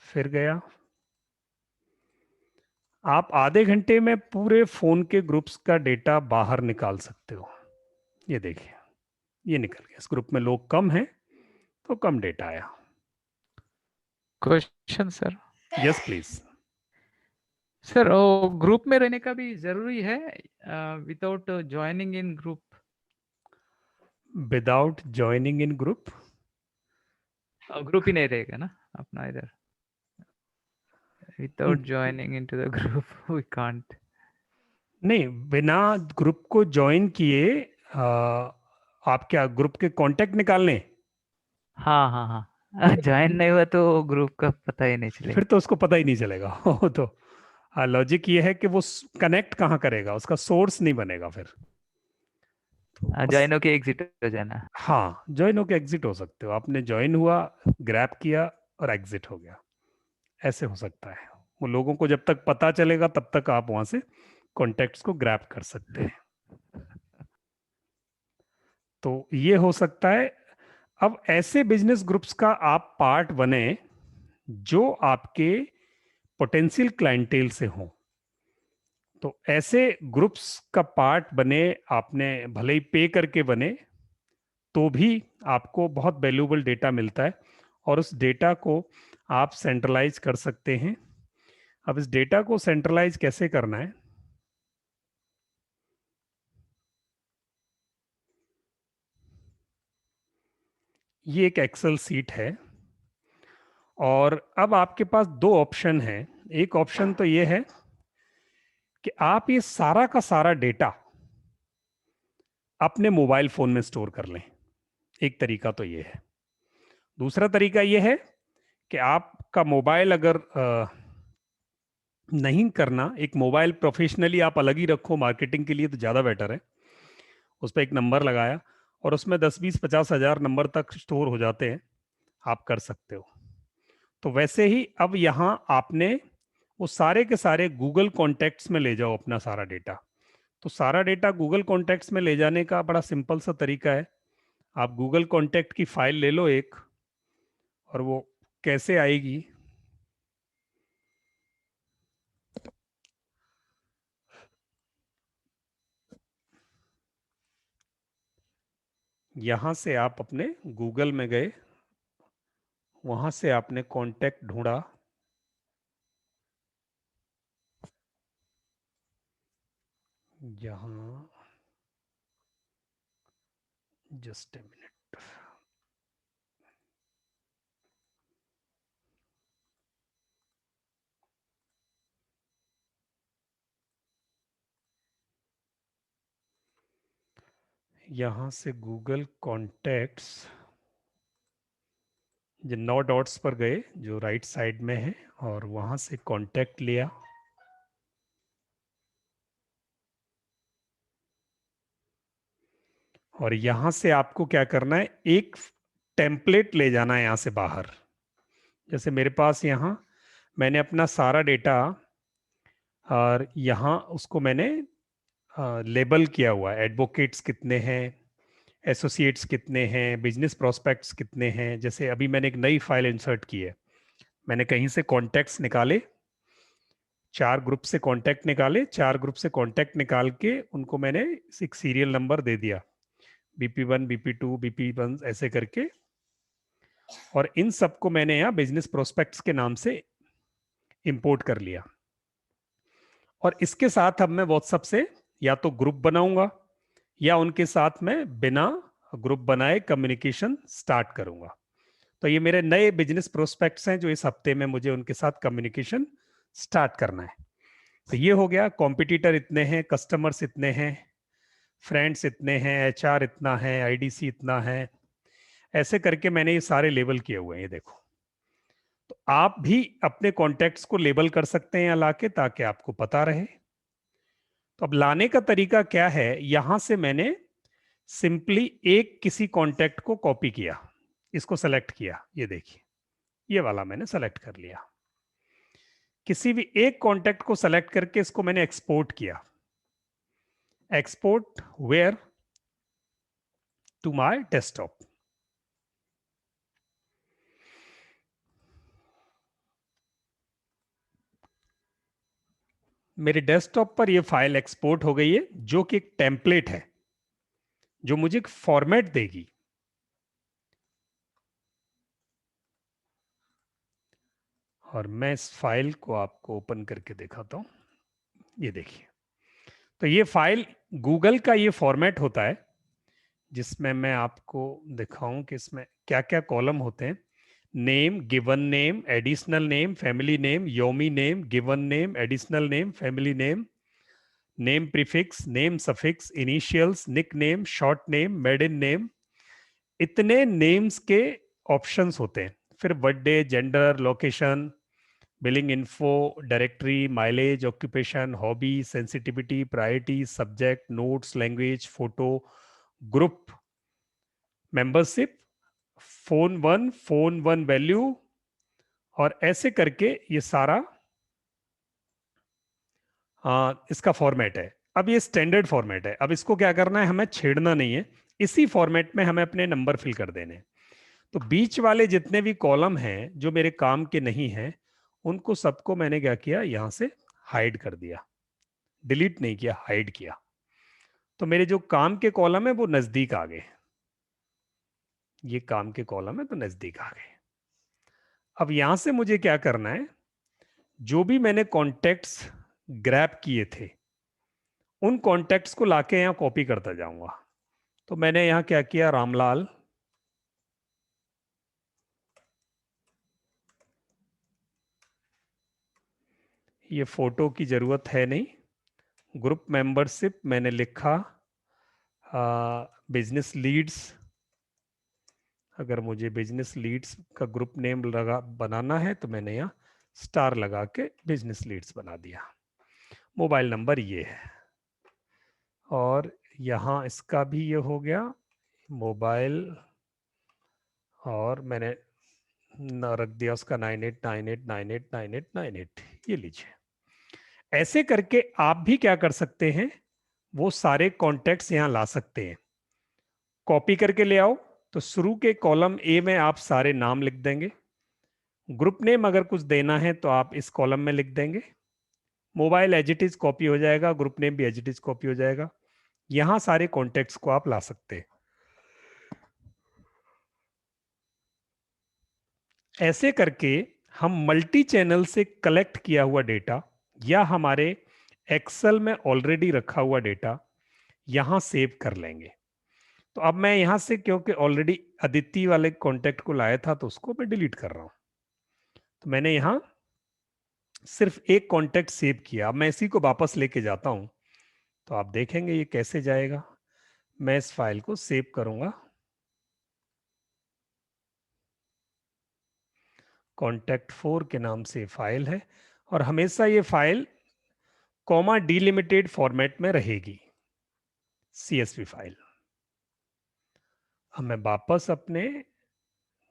फिर गया। आप आधे घंटे में पूरे फोन के ग्रुप्स का डेटा बाहर निकाल सकते हो। ये देखिए, ये निकल गया। इस ग्रुप में लोग कम हैं तो कम डेटा आया। Question sir. Yes please. Sir वो ग्रुप में रहने का भी जरूरी है without joining in group? Without joining in group? Group ही नहीं रहेगा ना अपना इधर? Without joining into the group we can't. नहीं, बिना ग्रुप को ज्वाइन किए आप क्या ग्रुप के कांटेक्ट निकालने? हाँ हाँ हाँ, ज्वाइन नहीं हुआ तो ग्रुप का पता ही नहीं चलेगा। फिर तो उसको पता ही नहीं चलेगा। तो लॉजिक ये है कि वो कनेक्ट कहाँ करेगा, उसका सोर्स नहीं बनेगा फिर। ज्वाइन होके एग्जिट हो जाना। हाँ, ज्वाइन होके एग्जिट हो सकते हो। आपने ज्वाइन हुआ, ग्रैब किया और एग्जिट हो गया, ऐसे हो सकता है। वो लोगों को जब तक पता चलेगा तब तक आप वहां से कॉन्टेक्ट्स को ग्रैब कर सकते हैं। तो ये हो सकता है। अब ऐसे बिजनेस ग्रुप्स का आप पार्ट बने जो आपके पोटेंशियल क्लाइंटेल से हो। तो ऐसे ग्रुप्स का पार्ट बने, आपने भले ही पे करके बने तो भी आपको बहुत वैल्यूएबल डेटा मिलता है, और उस डेटा को आप सेंट्रलाइज कर सकते हैं। अब इस डेटा को सेंट्रलाइज कैसे करना है? ये एक एक्सेल सीट है, और अब आपके पास दो ऑप्शन हैं। एक ऑप्शन तो ये है कि आप ये सारा का सारा डेटा अपने मोबाइल फोन में स्टोर कर लें। एक तरीका तो ये है। दूसरा तरीका ये है कि आपका मोबाइल अगर नहीं करना, एक मोबाइल प्रोफेशनली आप अलग ही रखो मार्केटिंग के लिए, तो ज़्यादा बेटर है। उस पर एक नंबर लगाया और उसमें 10-20-50 हज़ार नंबर तक स्टोर हो जाते हैं, आप कर सकते हो। तो वैसे ही अब यहाँ आपने वो सारे के सारे गूगल कॉन्टैक्ट्स में ले जाओ अपना सारा डेटा। तो सारा डेटा गूगल कॉन्टैक्ट्स में ले जाने का बड़ा सिंपल सा तरीका है। आप गूगल कॉन्टैक्ट की फाइल ले लो एक, और वो कैसे आएगी, यहां से आप अपने गूगल में गए, वहां से आपने कॉन्टैक्ट ढूंढा, यहाँ जस्ट ए मिनट, यहाँ से गूगल कॉन्टैक्ट्स, जो 9 डॉट्स पर गए जो राइट साइड में है, और वहां से कॉन्टैक्ट लिया, और यहां से आपको क्या करना है, एक टेम्पलेट ले जाना है यहां से बाहर। जैसे मेरे पास यहाँ मैंने अपना सारा डेटा, और यहाँ उसको मैंने लेबल किया हुआ है, एडवोकेट्स कितने हैं, एसोसिएट्स कितने हैं, बिजनेस प्रोस्पेक्ट्स कितने हैं। जैसे अभी मैंने एक नई फाइल इंसर्ट की है, मैंने कहीं से कॉन्टैक्ट्स निकाले, 4 ग्रुप से कॉन्टैक्ट निकाले, 4 ग्रुप से कॉन्टैक्ट निकाल के उनको मैंने एक सीरियल नंबर दे दिया, BP1, BP2, BP1 ऐसे करके, और इन सबको मैंने यहाँ बिजनेस प्रोस्पेक्ट्स के नाम से इंपोर्ट कर लिया। और इसके साथ अब मैं व्हाट्सएप से या तो ग्रुप बनाऊंगा, या उनके साथ मैं बिना ग्रुप बनाए कम्युनिकेशन स्टार्ट करूंगा। तो ये मेरे नए बिजनेस प्रोस्पेक्ट्स हैं जो इस हफ्ते में मुझे उनके साथ कम्युनिकेशन स्टार्ट करना है। तो ये हो गया, कॉम्पिटिटर इतने हैं, कस्टमर्स इतने हैं, फ्रेंड्स इतने हैं, HR इतना है, IDC इतना है, ऐसे करके मैंने ये सारे लेबल किए हुए हैं, ये देखो। तो आप भी अपने कॉन्टैक्ट्स को लेबल कर सकते हैं यहाँ लाके, ताकि आपको पता रहे। तो अब लाने का तरीका क्या है, यहां से मैंने सिंपली एक किसी कॉन्टैक्ट को कॉपी किया, इसको सेलेक्ट किया, ये देखिए ये वाला मैंने सेलेक्ट कर लिया। किसी भी एक कॉन्टैक्ट को सेलेक्ट करके इसको मैंने एक्सपोर्ट किया, export where, to my desktop. मेरे डेस्कटॉप पर ये फाइल एक्सपोर्ट हो गई है, जो कि एक टेम्पलेट है जो मुझे एक फॉर्मेट देगी। और मैं इस फाइल को आपको ओपन करके दिखाता हूं, ये देखिए। तो ये फाइल गूगल का ये फॉर्मेट होता है, जिसमें मैं आपको दिखाऊं कि इसमें क्या क्या कॉलम होते हैं। Name, given name, additional name, family name, yomi name, given name, additional name, family name, name prefix, name suffix, initials, nick name, short name, maiden name, इतने नेम्स के ऑप्शंस होते हैं। फिर birthday, gender, location, billing info, directory, mileage, occupation, hobby, sensitivity, priority, subject, notes, language, photo, group, membership, phone one value, और ऐसे करके ये सारा इसका फॉर्मेट है। अब ये स्टैंडर्ड फॉर्मेट है, अब इसको क्या करना है, हमें छेड़ना नहीं है, इसी फॉर्मेट में हमें अपने नंबर फिल कर देने हैं। तो बीच वाले जितने भी कॉलम हैं जो मेरे काम के नहीं हैं, उनको सबको मैंने क्या किया, यहां से हाइड कर दिया, डिलीट नहीं किया, हाइड किया। तो मेरे जो काम के कॉलम है वो नजदीक आ गए, ये काम के कॉलम है तो नजदीक आ गए। अब यहां से मुझे क्या करना है, जो भी मैंने कॉन्टेक्ट्स ग्रैब किए थे उन कॉन्टेक्ट्स को लाके यहां कॉपी करता जाऊंगा। तो मैंने यहां क्या किया, रामलाल, ये फोटो की जरूरत है नहीं, ग्रुप मेंबरशिप मैंने लिखा बिजनेस लीड्स, अगर मुझे बिजनेस लीड्स का ग्रुप नेम लगा बनाना है तो मैंने यहाँ स्टार लगा के बिजनेस लीड्स बना दिया। मोबाइल नंबर ये है, और यहाँ इसका भी ये हो गया मोबाइल, और मैंने रख दिया उसका 9898989898, ये लीजिए। ऐसे करके आप भी क्या कर सकते हैं, वो सारे कॉन्टेक्ट्स यहाँ ला सकते हैं, कॉपी करके ले आओ। तो शुरू के कॉलम ए में आप सारे नाम लिख देंगे, ग्रुप नेम अगर कुछ देना है तो आप इस कॉलम में लिख देंगे, mobile as it is copy हो जाएगा, ग्रुप नेम भी एज इट इज कॉपी हो जाएगा। यहां सारे कॉन्टेक्ट्स को आप ला सकते हैं। ऐसे करके हम मल्टी चैनल से कलेक्ट किया हुआ डेटा, या हमारे एक्सेल में ऑलरेडी रखा हुआ डेटा यहां सेव कर लेंगे। तो अब मैं यहां से, क्योंकि ऑलरेडी अदिति वाले कॉन्टेक्ट को लाया था, तो उसको मैं डिलीट कर रहा हूं। तो मैंने यहां सिर्फ एक कॉन्टेक्ट सेव किया। अब मैं इसी को वापस लेके जाता हूं, तो आप देखेंगे ये कैसे जाएगा। मैं इस फाइल को सेव करूंगा, कॉन्टेक्ट 4 के नाम से फाइल है, और हमेशा ये फाइल कॉमा डिलिमिटेड फॉर्मेट में रहेगी, CSV फाइल। अब मैं वापस अपने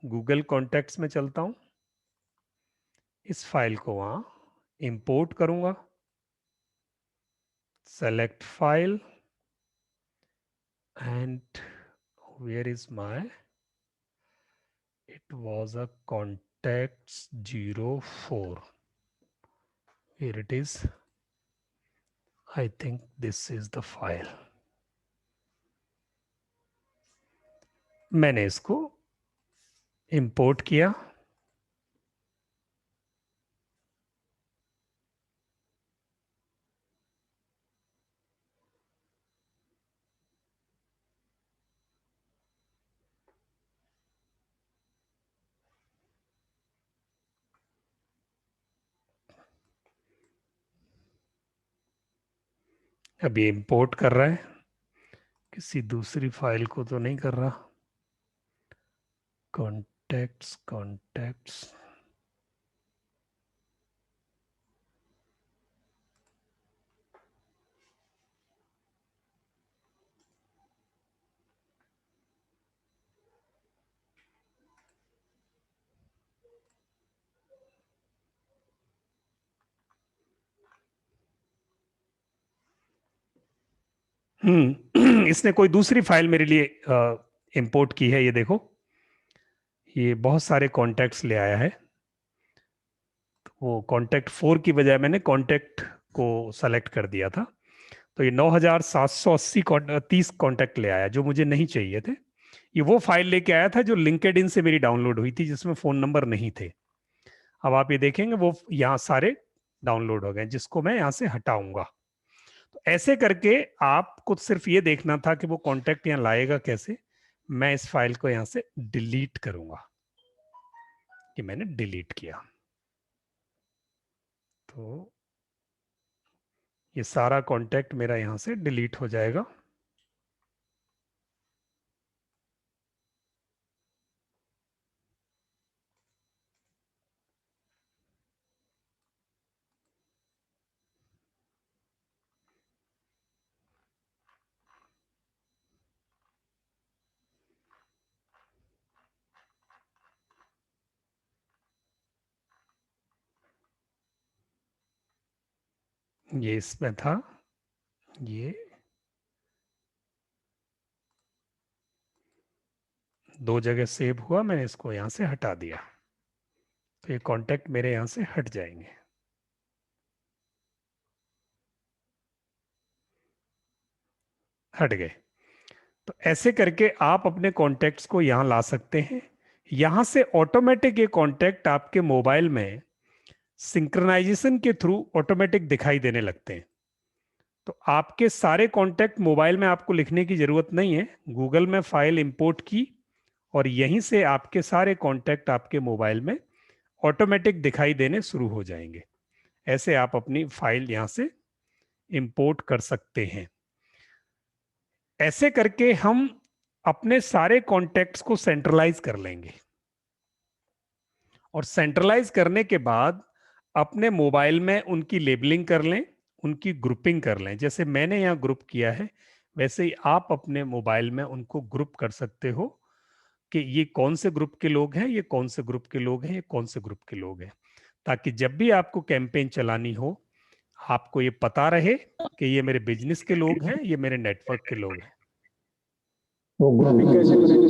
गूगल कॉन्टेक्ट्स में चलता हूं, इस फाइल को वहां इंपोर्ट करूंगा, select file, and where is my, it was a contacts 04, here it is, I think this is the file। मैंने इसको इंपोर्ट किया, अभी इंपोर्ट कर रहा है, किसी दूसरी फाइल को तो नहीं कर रहा। कॉन्टेक्ट्स कॉन्टेक्ट्स, इसने कोई दूसरी फाइल मेरे लिए इंपोर्ट की है। ये देखो, ये बहुत सारे कॉन्टेक्ट्स ले आया है। तो वो कॉन्टेक्ट 4 की बजाय मैंने कॉन्टेक्ट को सेलेक्ट कर दिया था, तो ये 9780 कॉन्टेक्ट ले आया जो मुझे नहीं चाहिए थे। ये वो फाइल लेके आया था जो लिंक्डइन से मेरी डाउनलोड हुई थी, जिसमें फोन नंबर नहीं थे। अब आप ये देखेंगे वो यहाँ सारे डाउनलोड हो गए, जिसको मैं यहाँ से हटाऊंगा। तो ऐसे करके आपको सिर्फ ये देखना था कि वो कॉन्टेक्ट यहाँ लाएगा कैसे। मैं इस फाइल को यहाँ से डिलीट करूंगा, कि मैंने डिलीट किया, तो ये सारा कॉन्टेक्ट मेरा यहां से डिलीट हो जाएगा। ये इसमें था, ये दो जगह सेव हुआ, मैंने इसको यहां से हटा दिया, तो ये कॉन्टेक्ट मेरे यहां से हट जाएंगे। हट गए। तो ऐसे करके आप अपने कॉन्टेक्ट्स को यहां ला सकते हैं। यहां से ऑटोमेटिक ये कॉन्टेक्ट आपके मोबाइल में सिंक्रोनाइजेशन के थ्रू ऑटोमेटिक दिखाई देने लगते हैं। तो आपके सारे कॉन्टेक्ट मोबाइल में आपको लिखने की जरूरत नहीं है। गूगल में फाइल इंपोर्ट की और यहीं से आपके सारे कॉन्टेक्ट आपके मोबाइल में ऑटोमेटिक दिखाई देने शुरू हो जाएंगे। ऐसे आप अपनी फाइल यहां से इंपोर्ट कर सकते हैं। ऐसे करके हम अपने सारे कॉन्टेक्ट्स को सेंट्रलाइज कर लेंगे, और सेंट्रलाइज करने के बाद अपने मोबाइल में उनकी लेबलिंग कर लें, उनकी ग्रुपिंग कर लें। जैसे मैंने यहाँ ग्रुप किया है, वैसे ही आप अपने मोबाइल में उनको ग्रुप कर सकते हो कि ये कौन से ग्रुप के लोग हैं, ये कौन से ग्रुप के लोग हैं, ये कौन से ग्रुप के लोग हैं, ताकि जब भी आपको कैंपेन चलानी हो आपको ये पता रहे कि ये मेरे बिजनेस के लोग हैं, ये मेरे नेटवर्क के लोग हैं। वो ग्रुपिंग कैसे करेंगे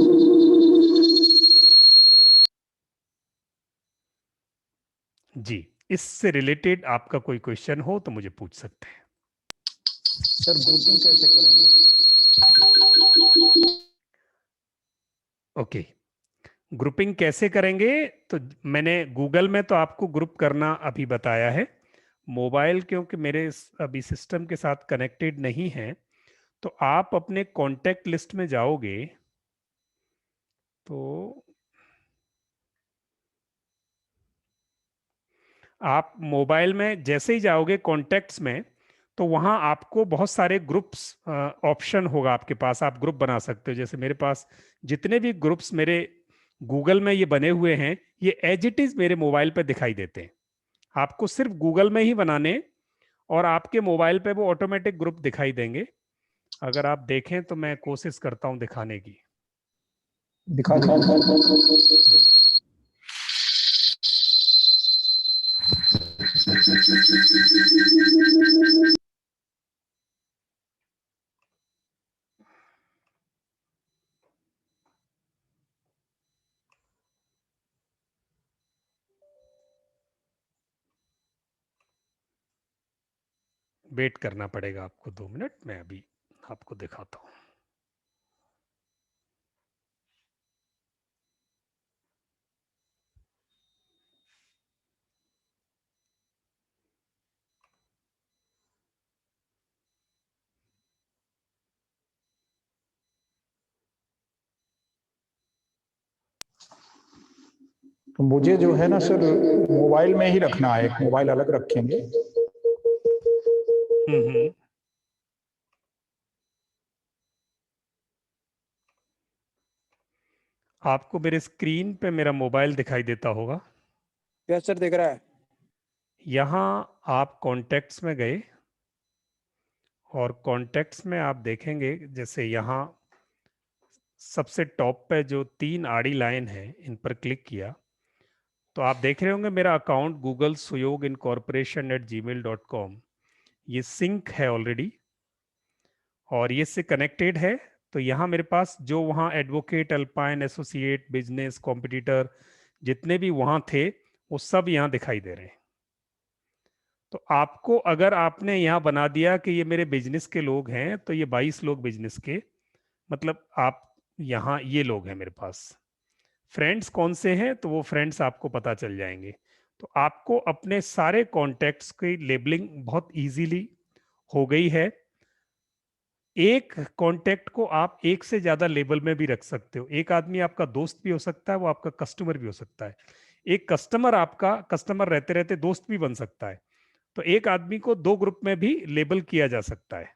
जी, इससे रिलेटेड आपका कोई क्वेश्चन हो तो मुझे पूछ सकते हैं। सर? ग्रुपिंग कैसे करेंगे? ओके, ग्रुपिंग कैसे करेंगे? तो मैंने गूगल में तो आपको ग्रुप करना अभी बताया है, मोबाइल क्योंकि मेरे अभी सिस्टम के साथ कनेक्टेड नहीं है, तो आप अपने कॉन्टैक्ट लिस्ट में जाओगे तो आप मोबाइल में जैसे ही जाओगे कॉन्टैक्ट्स में, तो वहां आपको बहुत सारे ग्रुप्स ऑप्शन होगा आपके पास, आप ग्रुप बना सकते हो। जैसे मेरे पास जितने भी ग्रुप्स मेरे गूगल में ये बने हुए हैं, ये एज इट इज मेरे मोबाइल पे दिखाई देते हैं। आपको सिर्फ गूगल में ही बनाने, और आपके मोबाइल पे वो ऑटोमेटिक ग्रुप दिखाई देंगे। अगर आप देखें तो मैं कोशिश करता हूं दिखाने की। दिखा दीजिए। वेट करना पड़ेगा आपको 2 मिनट, मैं अभी आपको दिखाता हूँ। तो मुझे जो है ना सर, मोबाइल में ही रखना है, एक मोबाइल अलग रखेंगे। आपको मेरे स्क्रीन पे मेरा मोबाइल दिखाई देता होगा। यस सर, दिख रहा है। यहाँ आप कॉन्टैक्ट्स में गए, और कॉन्टैक्ट्स में आप देखेंगे जैसे यहाँ सबसे टॉप पे जो 3 आड़ी लाइन है, इन पर क्लिक किया तो आप देख रहे होंगे मेरा अकाउंट गूगल सुयोग incorporation@gmail.com ये सिंक है ऑलरेडी, और ये से कनेक्टेड है। तो यहाँ मेरे पास जो वहाँ advocate, alpine, associate, business, competitor जितने भी वहाँ थे, वो सब यहाँ दिखाई दे रहे हैं। तो आपको, अगर आपने यहाँ बना दिया कि ये मेरे बिजनेस के लोग हैं, तो ये 22 लोग बिजनेस के, मतलब आप यहाँ ये लोग हैं मेरे पास। फ्रेंड्स कौन से हैं, तो वो फ्रेंड्स आपको पता चल जाएंगे। तो आपको अपने सारे कॉन्टैक्ट्स की लेबलिंग बहुत इजीली हो गई है। एक कॉन्टैक्ट को आप एक से ज्यादा लेबल में भी रख सकते हो। एक आदमी आपका दोस्त भी हो सकता है, वो आपका कस्टमर भी हो सकता है। एक कस्टमर आपका कस्टमर रहते रहते दोस्त भी बन सकता है। तो एक आदमी को 2 ग्रुप में भी लेबल किया जा सकता है,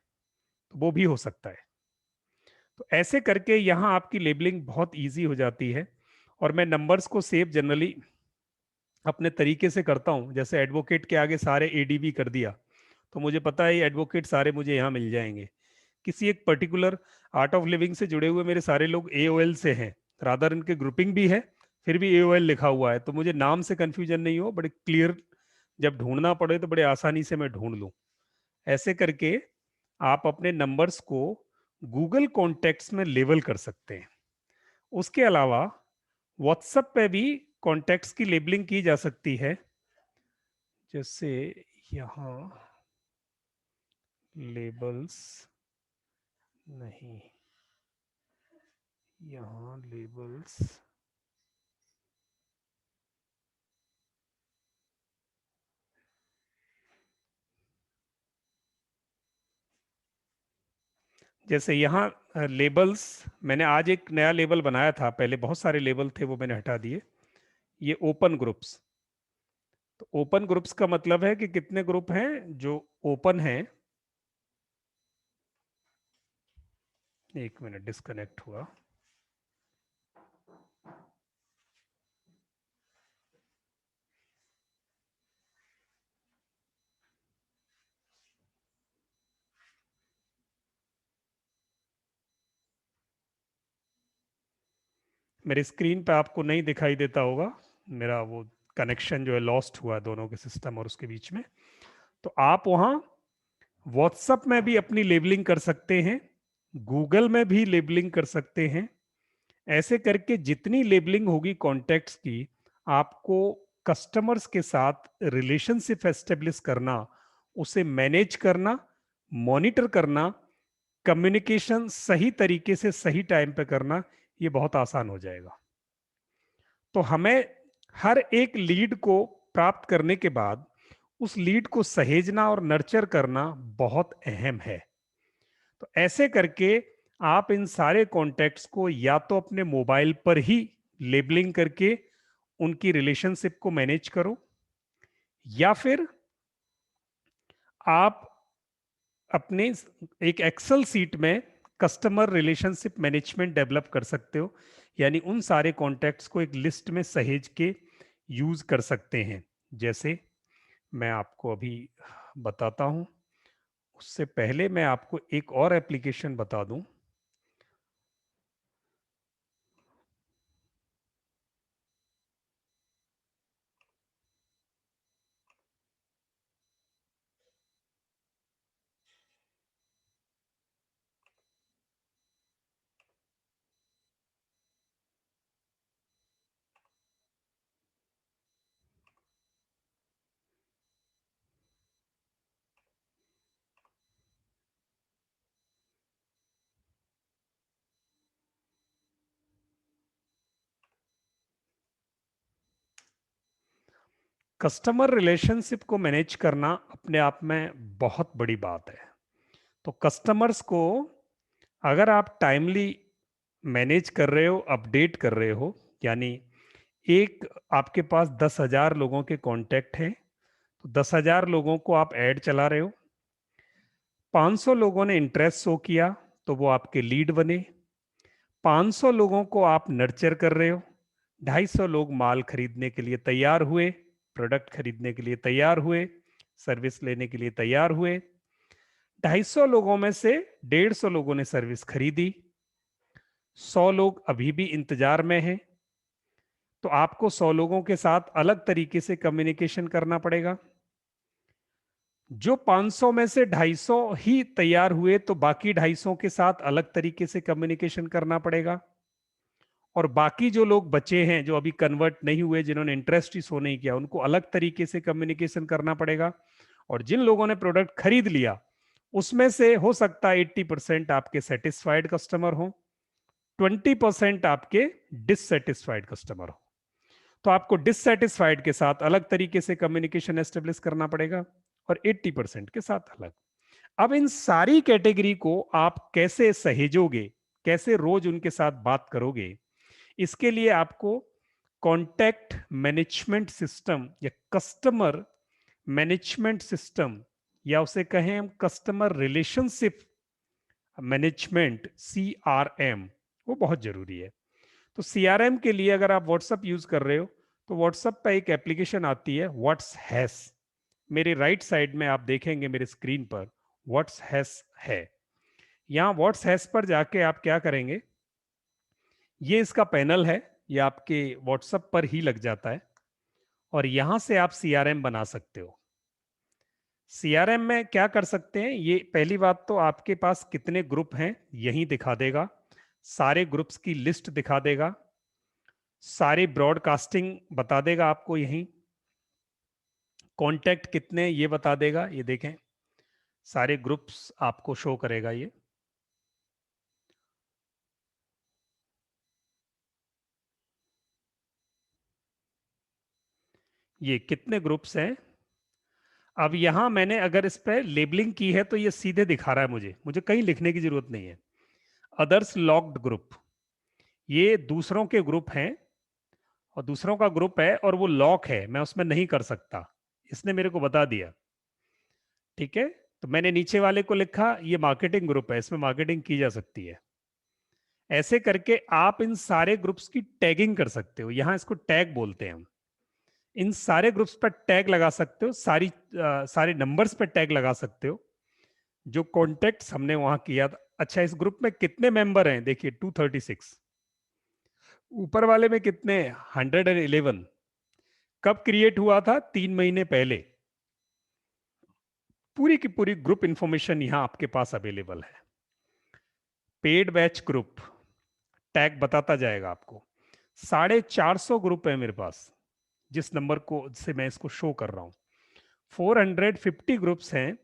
तो वो भी हो सकता है। तो ऐसे करके यहाँ आपकी लेबलिंग बहुत ईजी हो जाती है। और मैं नंबर्स को सेव जनरली अपने तरीके से करता हूँ। जैसे एडवोकेट के आगे सारे एडीवी कर दिया, तो मुझे पता है एडवोकेट सारे मुझे यहाँ मिल जाएंगे। किसी एक पर्टिकुलर आर्ट ऑफ लिविंग से जुड़े हुए मेरे सारे लोग एओएल से हैं, रादर इनके ग्रुपिंग भी है, फिर भी एओएल लिखा हुआ है, तो मुझे नाम से कंफ्यूजन नहीं हो, बड़े क्लियर जब ढूंढना पड़े तो बड़े आसानी से मैं ढूंढ लूँ। ऐसे करके आप अपने नंबर्स को गूगल कॉन्टेक्ट्स में लेबल कर सकते हैं। उसके अलावा व्हाट्सएप पे भी कॉन्टेक्ट्स की लेबलिंग की जा सकती है। जैसे यहाँ लेबल्स नहीं, यहाँ लेबल्स, जैसे यहाँ लेबल्स, मैंने आज एक नया लेबल बनाया था, पहले बहुत सारे लेबल थे वो मैंने हटा दिए। ये ओपन ग्रुप्स, तो ओपन ग्रुप्स का मतलब है कि कितने ग्रुप हैं जो ओपन हैं। एक मिनट, डिस्कनेक्ट हुआ। मेरे स्क्रीन पे आपको नहीं दिखाई देता होगा, मेरा वो कनेक्शन जो है लॉस्ट हुआ दोनों के सिस्टम और उसके बीच में। तो आप वहां व्हाट्सएप में भी अपनी लेबलिंग कर सकते हैं, गूगल में भी लेबलिंग कर सकते हैं। ऐसे करके जितनी लेबलिंग होगी कॉन्टैक्ट्स की, आपको कस्टमर्स के साथ रिलेशनशिप एस्टेब्लिश करना, उसे मैनेज करना, मॉनिटर करना, कम्युनिकेशन सही तरीके से सही टाइम पे करना, ये बहुत आसान हो जाएगा। तो हमें हर एक लीड को प्राप्त करने के बाद उस लीड को सहेजना और नर्चर करना बहुत अहम है। तो ऐसे करके आप इन सारे कॉन्टैक्ट्स को या तो अपने मोबाइल पर ही लेबलिंग करके उनकी रिलेशनशिप को मैनेज करो, या फिर आप अपने एक एक्सेल सीट में कस्टमर रिलेशनशिप मैनेजमेंट डेवलप कर सकते हो, यानी उन सारे कॉन्टैक्ट्स को एक लिस्ट में सहेज के यूज कर सकते हैं। जैसे मैं आपको अभी बताता हूं, उससे पहले मैं आपको एक और एप्लीकेशन बता दूं। कस्टमर रिलेशनशिप को मैनेज करना अपने आप में बहुत बड़ी बात है। तो कस्टमर्स को अगर आप टाइमली मैनेज कर रहे हो, अपडेट कर रहे हो, यानी एक आपके पास 10,000 लोगों के कांटेक्ट हैं, तो 10,000 लोगों को आप ऐड चला रहे हो, 500 लोगों ने इंटरेस्ट शो किया तो वो आपके लीड बने, 500 लोगों को आप नर्चर कर रहे हो, 250 लोग माल खरीदने के लिए तैयार हुए, प्रोडक्ट खरीदने के लिए तैयार हुए, सर्विस लेने के लिए तैयार हुए, 250 लोगों में से 150 लोगों ने सर्विस खरीदी, 100 लोग अभी भी इंतजार में हैं। तो आपको 100 लोगों के साथ अलग तरीके से कम्युनिकेशन करना पड़ेगा। जो 500 में से 250 ही तैयार हुए तो बाकी 250 के साथ अलग तरीके से कम्युनिकेशन करना पड़ेगा, और बाकी जो लोग बचे हैं जो अभी कन्वर्ट नहीं हुए, जिन्होंने इंटरेस्ट ही शो नहीं किया, उनको अलग तरीके से कम्युनिकेशन करना पड़ेगा। और जिन लोगों ने प्रोडक्ट खरीद लिया उसमें से हो सकता है 80% आपके सेटिस्फाइड कस्टमर हो, 20% आपके डिससेटिस्फाइड कस्टमर हो। तो आपको डिससेटिस्फाइड के साथ अलग तरीके से कम्युनिकेशन एस्टेब्लिश करना पड़ेगा और 80% के साथ अलग। अब इन सारी कैटेगरी को आप कैसे सहेजोगे, कैसे रोज उनके साथ बात करोगे, इसके लिए आपको कॉन्टैक्ट मैनेजमेंट सिस्टम या कस्टमर मैनेजमेंट सिस्टम, या उसे कहें हम कस्टमर रिलेशनशिप मैनेजमेंट, CRM, वो बहुत जरूरी है। तो CRM के लिए अगर आप व्हाट्सएप यूज कर रहे हो तो व्हाट्सएप पे एक एप्लीकेशन आती है व्हाट्स हैश। मेरे राइट साइड में आप देखेंगे मेरे स्क्रीन पर व्हाट्स हैश है। यहाँ व्हाट्स हैश पर जाके आप क्या करेंगे, ये इसका पैनल है, ये आपके व्हाट्सएप पर ही लग जाता है, और यहां से आप CRM बना सकते हो। CRM में क्या कर सकते हैं, ये पहली बात तो आपके पास कितने ग्रुप हैं यही दिखा देगा, सारे ग्रुप्स की लिस्ट दिखा देगा, सारी ब्रॉडकास्टिंग बता देगा आपको, यहीं कांटेक्ट कितने ये बता देगा, ये देखें सारे ग्रुप्स आपको शो करेगा। ये कितने ग्रुप्स हैं। अब यहां मैंने अगर इस पे लेबलिंग की है तो ये सीधे दिखा रहा है, मुझे कहीं लिखने की जरूरत नहीं है। अदर्स लॉक्ड ग्रुप, ये दूसरों के ग्रुप हैं और दूसरों का ग्रुप है और वो लॉक है, मैं उसमें नहीं कर सकता, इसने मेरे को बता दिया। ठीक है, तो मैंने नीचे वाले को लिखा ये मार्केटिंग ग्रुप है, इसमें मार्केटिंग की जा सकती है। ऐसे करके आप इन सारे ग्रुप्स की टैगिंग कर सकते हो, यहां इसको टैग बोलते हैं हम। इन सारे ग्रुप्स पर टैग लगा सकते हो, सारे नंबर्स पर टैग लगा सकते हो जो कॉन्टेक्ट्स हमने वहां किया था। अच्छा, इस ग्रुप में कितने मेंबर हैं, देखिए 236। ऊपर वाले में कितने, 111। कब क्रिएट हुआ था, 3 महीने पहले। पूरी की पूरी ग्रुप इंफॉर्मेशन यहां आपके पास अवेलेबल है। पेड बैच ग्रुप टैग बताता जाएगा आपको। 450 ग्रुप है मेरे पास, जिस नंबर को से मैं इसको शो कर रहा हूं। 450 ग्रुप्स हैं।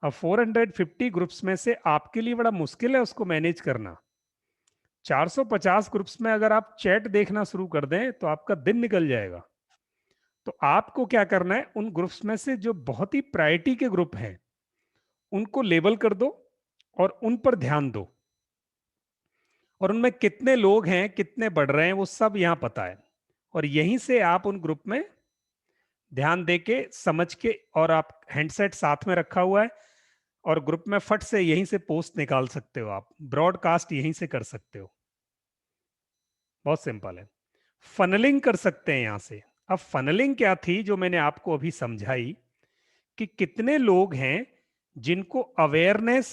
अब 450 ग्रुप्स में से आपके लिए बड़ा मुश्किल है उसको मैनेज करना। 450 ग्रुप्स में अगर आप चैट देखना शुरू कर दें तो आपका दिन निकल जाएगा। तो आपको क्या करना है, उन ग्रुप्स में से जो बहुत ही प्रायोरिटी के ग्रुप हैं उनको लेबल कर दो और उन पर ध्यान दो, और उनमें कितने लोग हैं, कितने बढ़ रहे हैं, वो सब यहां पता है। और यहीं से आप उन ग्रुप में ध्यान देके समझ के, और आप हैंडसेट साथ में रखा हुआ है और ग्रुप में फट से यहीं से पोस्ट निकाल सकते हो, आप ब्रॉडकास्ट यहीं से कर सकते हो। बहुत सिंपल है। फनलिंग कर सकते हैं यहां से। अब फनलिंग क्या थी जो मैंने आपको अभी समझाई, कि कितने लोग हैं जिनको अवेयरनेस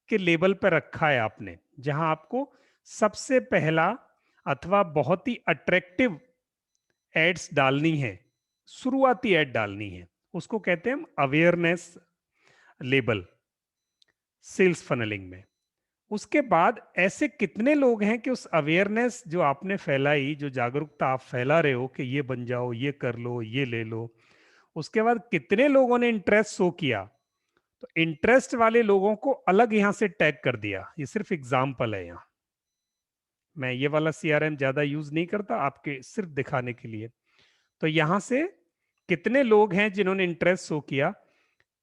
के लेवल पर रखा है आपने, जहां आपको सबसे पहला अथवा बहुत ही अट्रैक्टिव एड्स डालनी है, शुरुआती एड डालनी है, उसको कहते हैं हम अवेयरनेस लेबल सेल्स फनलिंग में। उसके बाद ऐसे कितने लोग हैं कि उस अवेयरनेस जो आपने फैलाई, जो जागरूकता आप फैला रहे हो कि ये बन जाओ, ये कर लो, ये ले लो, उसके बाद कितने लोगों ने इंटरेस्ट शो किया, तो इंटरेस्ट वाले लोगों को अलग यहां से टैग कर दिया। ये सिर्फ एग्जाम्पल है, यहां मैं ये वाला सीआरएम ज्यादा यूज नहीं करता, आपके सिर्फ दिखाने के लिए। तो यहां से कितने लोग हैं जिन्होंने इंटरेस्ट शो किया,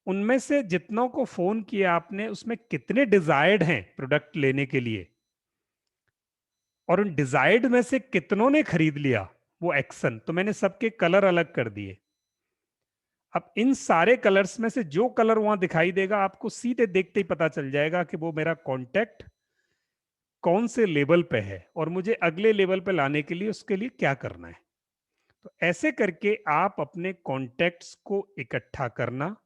उनमें से जितनों को फोन किया आपने, उसमें कितने डिजायर्ड हैं प्रोडक्ट लेने के लिए, और उन डिजायर्ड में से कितनों ने खरीद लिया वो एक्शन। तो मैंने सबके कलर अलग कर दिए। अब इन सारे कलर्स में से जो कलर वहां दिखाई देगा, आपको सीधे देखते ही पता चल जाएगा कि वो मेरा कॉन्टेक्ट कौन से लेवल पे है और मुझे अगले लेवल पे लाने के लिए उसके लिए क्या करना है। तो ऐसे करके आप अपने कॉन्टेक्ट्स को इकट्ठा करना,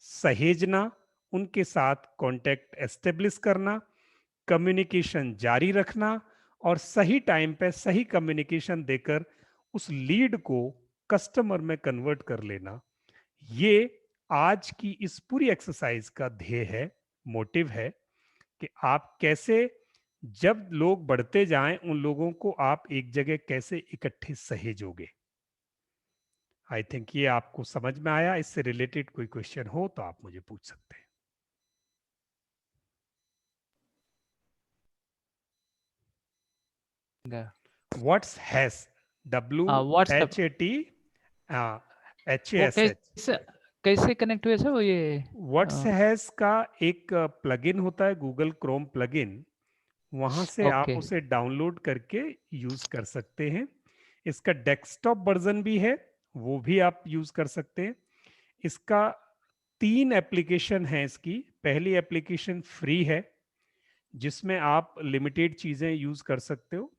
सहेजना, उनके साथ कांटेक्ट एस्टेब्लिश करना, कम्युनिकेशन जारी रखना, और सही टाइम पे सही कम्युनिकेशन देकर उस लीड को कस्टमर में कन्वर्ट कर लेना। ये आज की इस पूरी एक्सरसाइज का ध्येय है, मोटिव है, कि आप कैसे, जब लोग बढ़ते जाएं, उन लोगों को आप एक जगह कैसे इकट्ठे सहेजोगे। आई थिंक ये आपको समझ में आया। इससे रिलेटेड कोई क्वेश्चन हो तो आप मुझे पूछ सकते हैं। व्हाट्स हैश, WHAT वो HASH। कैसे कनेक्ट हुए सर वो ये? व्हाट्स हैश का एक प्लगइन होता है, गूगल क्रोम प्लगइन, वहां से आप ओके उसे डाउनलोड करके यूज कर सकते हैं। इसका डेस्कटॉप वर्जन भी है, वो भी आप यूज कर सकते हैं। इसका 3 एप्लीकेशन है इसकी। पहली एप्लीकेशन फ्री है जिसमें आप लिमिटेड चीजें यूज कर सकते हो।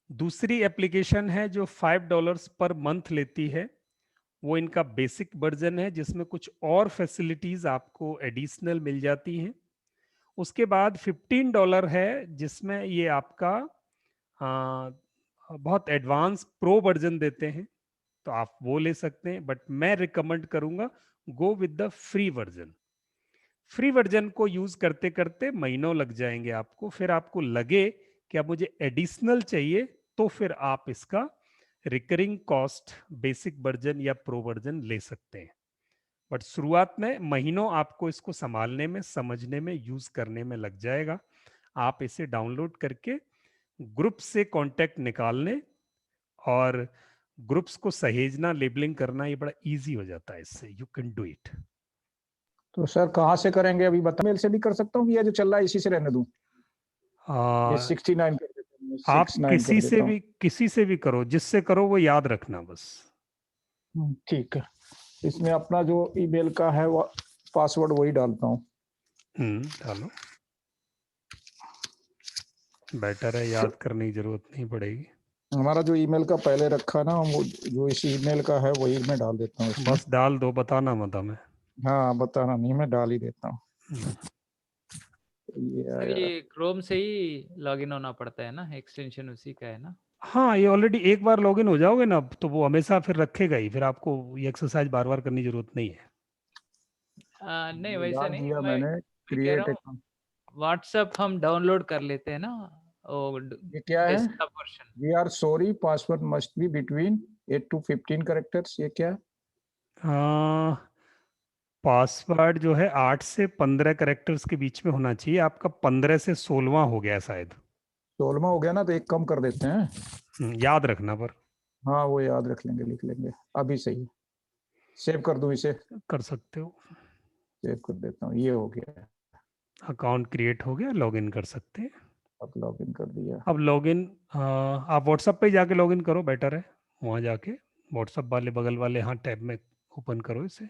दूसरी एप्लीकेशन है जो $5 पर मंथ लेती है, वो इनका बेसिक वर्जन है जिसमें कुछ और फैसिलिटीज आपको एडिशनल मिल जाती हैं। उसके बाद $15 है जिसमें ये आपका बहुत एडवांस प्रो वर्जन देते हैं, तो आप वो ले सकते हैं। बट मैं रिकमेंड करूंगा go with the free version. Free version को यूज करते करते महीनों लग जाएंगे आपको, फिर आपको लगे कि अब मुझे एडिशनल चाहिए, तो फिर आप इसका रिकरिंग कॉस्ट बेसिक वर्जन या प्रो वर्जन ले सकते हैं। बट शुरुआत में महीनों आपको इसको संभालने में, समझने में, यूज करने में लग जाएगा। आप इसे डाउनलोड करके ग्रुप से कांटेक्ट निकालने और ग्रुप्स को सहेजना, लेबलिंग करना, ये बड़ा इजी हो जाता है इससे। You can do it. तो सर कहाँ से करेंगे अभी बता? मेल से भी कर सकता हूँ, ये जो चल रहा है इसी से रहने दूं? ये 69 कर देता हूँ, आप 69 कर देता हूँ। किसी से भी करो, जिससे करो वो याद रखना बस। ठीक है। इसमें अपना जो ईमेल का है वो पासवर्ड वही डालता हूँ। डालो, बेटर है, याद करने की जरूरत नहीं पड़ेगी। हमारा जो ईमेल का पहले रखा ना, वो जो इस ईमेल का है वही मैं डाल देता हूँ इसमें। बस डाल दो, बताना मत हमें। हाँ बताना नहीं, मैं डाल ही देता हूँ। सर ये क्रोम से ही लॉगिन होना पड़ता है ना, एक्सटेंशन उसी का है ना? हाँ, ये ऑलरेडी एक बार लॉगिन हो जाओगे ना, तो वो हमेशा फिर रखेगा ही, फिर आपको ये एक्सरसाइज बार बार करने की जरूरत नहीं है। नहीं वैसा नहीं, दिया मैं मैंने कह क्रिएट रहा हूँ व्हाट्सएप हम डाउनलोड कर लेते हैं ना, ये क्या है? Desktop version. We are sorry password must be between 8 to 15 characters. ये क्या है? पासवर्ड जो है 8 से 15 कैरेक्टर्स के बीच में होना चाहिए। आपका 15 से 16वां हो गया शायद। 16वां हो गया ना, तो एक कम कर देते हैं। याद रखना पर। हाँ वो याद रख लेंगे, लिख लेंगे। अभी सही, सेव कर दूं इसे? कर सकते हो। सेव कर देता हूँ, ये हो गया, अकाउंट क्रिएट हो गया, लॉगिन कर सकते हैं। अब लॉगिन कर दिया। अब लॉगिन आप व्हाट्सएप पे जाके लॉगिन करो, बेटर है। वहाँ जाके व्हाट्सएप वाले बगल वाले हाँ टैब में ओपन करो इसे।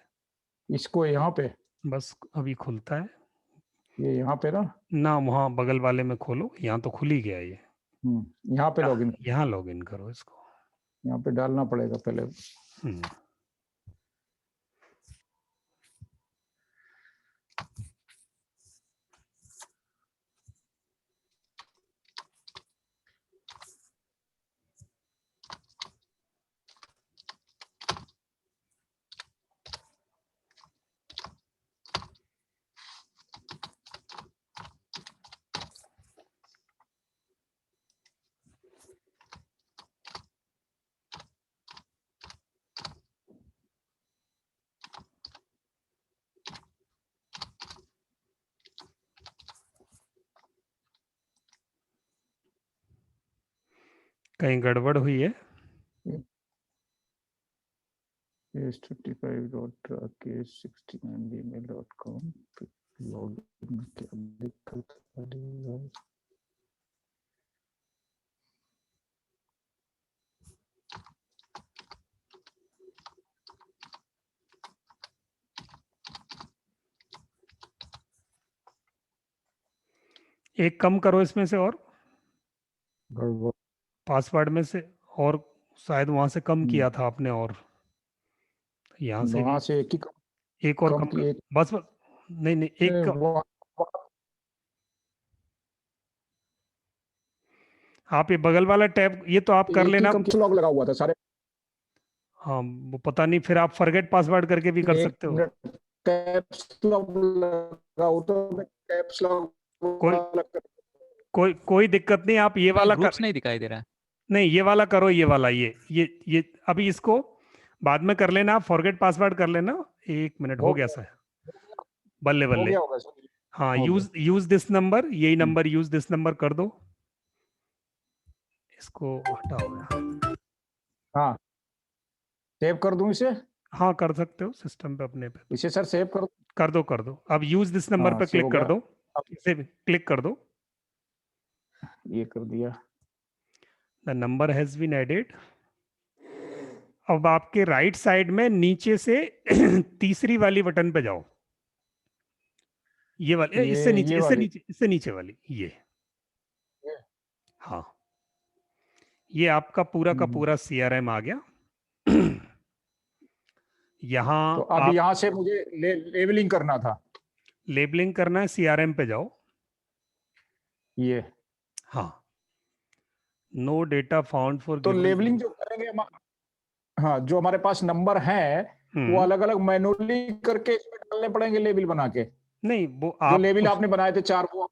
इसको यहाँ पे, बस अभी खुलता है ये यहाँ पे ना, वहाँ बगल वाले में खोलो। यहाँ तो खुल ही गया ये। यहाँ पे लॉगिन, यहाँ लॉगिन करो इसको। यहाँ पे डालना पड़ेगा पहले। कहीं गड़बड़ हुई है? case35.rakesh69gmail.com लॉगिन में क्या दिक्कत आ रही है? एक कम करो इसमें से, और गड़बड़, पासवर्ड में से, और शायद वहां से कम किया था आपने, और यहाँ से भी वहां से एक ही एक और कम की, एक बस नहीं नहीं, एक कम। आप ये बगल वाला टैब ये तो आप कर लेना। लॉग लगा हुआ था सारे। हाँ वो पता नहीं, फिर आप फॉरगेट पासवर्ड करके भी कर सकते हो। कैप्स लॉक लगा हो तो कैप्स लॉक कोई दिक्कत नहीं, आप ये वाला ग्रुप्स नहीं दिखाई दे रहा है। नहीं ये वाला करो, ये वाला, ये अभी इसको बाद में कर लेना, फॉरगेट पासवर्ड कर लेना। एक मिनट हो गया सर, बल्ले बल्ले। हाँ यूज दिस नंबर, यही नंबर यूज दिस नंबर कर दो। इसको हटाओ। हाँ सेव कर दूं इसे? हाँ कर सकते हो सिस्टम पे अपने पे। इसे सर सेव कर दो। अब यूज दिस नंबर पे क्लिक कर दो, इसे क्लिक कर दो। ये कर दिया। The number has been added. अब आपके राइट साइड में नीचे से तीसरी वाली बटन पे जाओ, ये वाली, इससे नीचे, इससे नीचे वाली, ये हाँ, ये आपका पूरा का पूरा CRM आ गया। यहाँ तो अब यहाँ से मुझे लेबलिंग करना था। लेबलिंग करना है, CRM पे जाओ। ये हाँ, नो डेटा फाउंड फॉर तो लेबलिंग जो करेंगे हाँ, जो हमारे पास नंबर है वो अलग अलग मैनुअली करके इसमें डालने पड़ेंगे लेबल बना के? नहीं, वो जो आप लेबल आपने बनाए थे 4 वो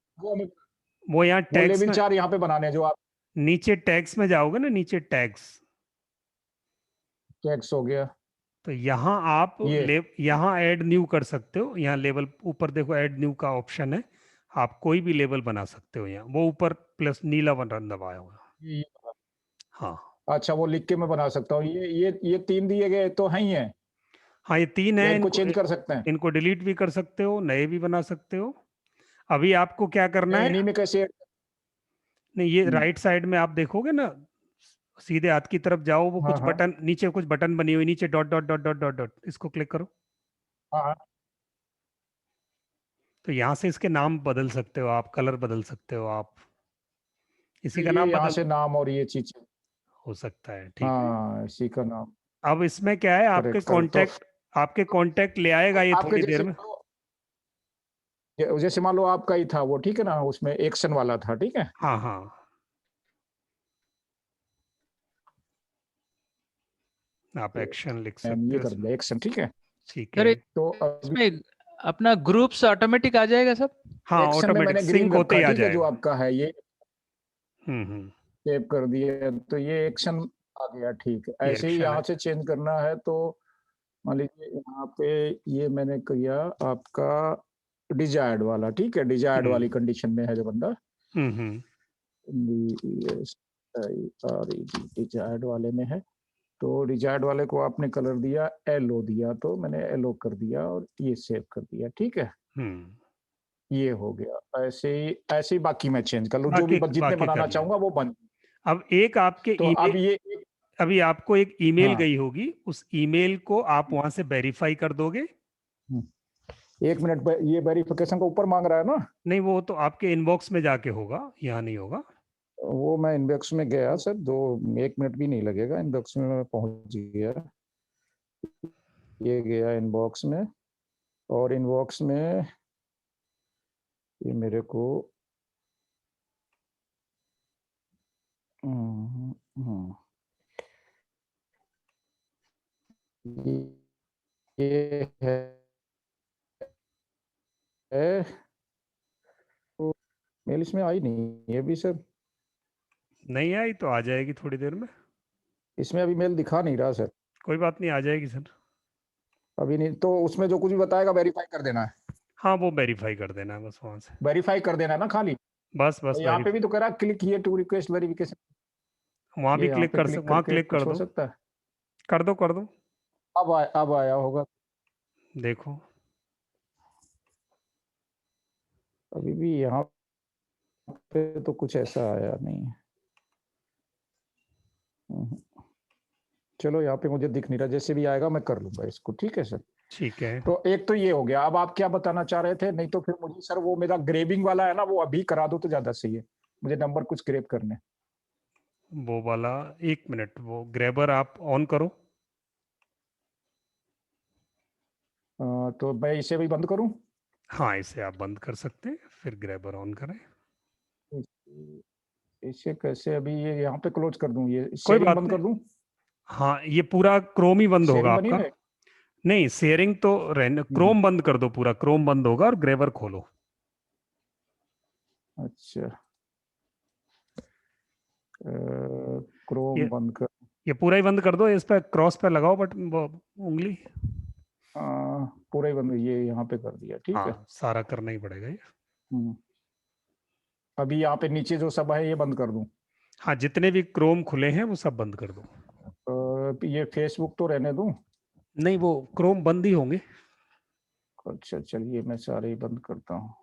यहाँ टैग्स लेबल में 4 यहाँ पे बनाने जो आप नीचे टैग्स में जाओगे ना, नीचे टैग्स हो गया। तो यहाँ आप यहाँ ऐड न्यू कर सकते हो। यहाँ लेबल ऊपर देखो, ऐड न्यू का ऑप्शन है, आप कोई भी लेबल बना सकते हो। यहाँ वो ऊपर प्लस नीला बटन दबाया हुआ। हाँ अच्छा, वो लिख के मैं बना सकता हूँ। ये 3 दिए गए तो हैं ही है। हाँ ये 3 है, इनको चेंज कर सकते हैं, इनको डिलीट भी कर सकते हो, नए भी बना सकते हो। अभी आपको क्या करना है, इन्हीं में कैसे? नहीं ये राइट साइड में आप देखोगे ना, सीधे हाथ की तरफ जाओ, वो कुछ बटन नीचे, कुछ बटन बनी हुई नीचे, dot dot dot dot dot dot, इसको क्लिक करो। तो यहाँ से इसके नाम बदल सकते हो आप, कलर बदल सकते हो आप, इसी का नाम यहाँ बदल से नाम और ये चीज हो सकता है। ठीक है, इसी का नाम। अब इसमें क्या है, आपके कांटेक्ट ले आएगा ये थोड़ी देर में। जैसे मान लो आपका ही था वो, ठीक है ना, उसमें एक्शन वाला था, ठीक है। हाँ हाँ, आप एक्शन लिख सकते हो, कर दिया एक्शन, ठीक है। ठीक है। तो इसमें अपना ग्रुप्स ऑटोमेटिक आ जाएगा सब? हाँ ऑटोमेटिक सिंक होते ही आ जाएगा। जो आपका है ये सेव कर दिया, तो ये एक्शन आ गया, ठीक है। ऐसे ही यहाँ से चेंज करना है तो मान लीजिए यहाँ पे ये मैंने किया आपका डिजायर्ड वाला, ठीक है। डिजायर्ड वाली कंडीशन में है जो बंदा, डिजायर्ड वाले में है, तो रिचार्ड वाले को आपने कलर दिया येलो दिया, तो मैंने येलो कर दिया और ये सेव कर दिया। ठीक है, ये हो गया। ऐसे ही बाकी मैं चेंज कर लूँ, जो भी जितने बाकी बनाना कर लो। चाहूंगा वो बन। अब एक आपके तो अब ईमेल, ये अभी आपको एक ईमेल हाँ। गई होगी, उस ईमेल को आप वहां से वेरीफाई कर दोगे। 1 मिनट, ये वेरिफिकेशन का ऊपर मांग रहा है ना? नहीं, वो तो आपके इनबॉक्स में जाके होगा, यहाँ नहीं होगा। वो मैं इनबॉक्स में गया सर, 1 मिनट भी नहीं लगेगा, इनबॉक्स में मैं पहुंच गया। ये गया इनबॉक्स में, और इनबॉक्स में ये मेरे को ये है तो मेल इसमें आई नहीं है अभी सर। नहीं आई तो आ जाएगी थोड़ी देर में। इसमें अभी मेल दिखा नहीं रहा सर। कोई बात नहीं, आ जाएगी सर। अभी नहीं, तो उसमें जो कुछ भी बताएगा वेरीफाई कर देना है। हाँ, वो वेरीफाई कर देना है बस वहां से। वेरीफाई कर देना है ना खाली? बस तो यहाँ पे भी तो कह रहा है click here to request verification. वहां भी क्लिक कर क्लिक वहां करके क्लिक कर कुछ हो दो, सकता है? कर दो कर दो। अब आया होगा, देखो अभी भी यहाँ पे तो कुछ ऐसा आया नहीं है। चलो, यहाँ पे मुझे दिख नहीं रहा, जैसे भी आएगा मैं कर लूंगा इसको। ठीक है सर, ठीक है। तो एक तो ये हो गया। अब आप क्या बताना चाह रहे थे? नहीं तो फिर मुझे सर वो मेरा ग्रेविंग वाला है ना, वो अभी करा दो तो ज्यादा सही है, मुझे नंबर कुछ ग्रेव करने। वो वाला 1 मिनट, वो ग्रेबर आप ऑन करो। तो मैं इसे भी बंद करूं? हाँ, इसे आप बंद कर सकते हैं, फिर ग्रेबर ऑन करें। इसे कैसे? अभी ये यहाँ पे क्लोज कर दूं, ये कोई शेयरिंग बात बंद कर दूं? हाँ, ये पूरा क्रोम ही बंद होगा शेयरिंग बनी आपका। है? नहीं, शेयरिंग तो क्रोम बंद कर दो, पूरा क्रोम बंद होगा और ग्रेबर खोलो। अच्छा, ये क्रोम बंद कर। ये पूरा ही बंद कर दो, इस पे क्रॉस पे लगाओ बटन, वो उंगली। पूरा ही बंद, ये यहाँ पे कर दिया। ठीक है। हाँ, सारा करना ही पड़ेगा ये। अभी यहाँ पे नीचे जो सब है ये बंद कर दूं? हाँ, जितने भी क्रोम खुले हैं वो सब बंद कर दो। ये फेसबुक तो रहने दूं? नहीं, वो क्रोम बंद ही होंगे। अच्छा, चलिए मैं सारे ही बंद करता हूँ।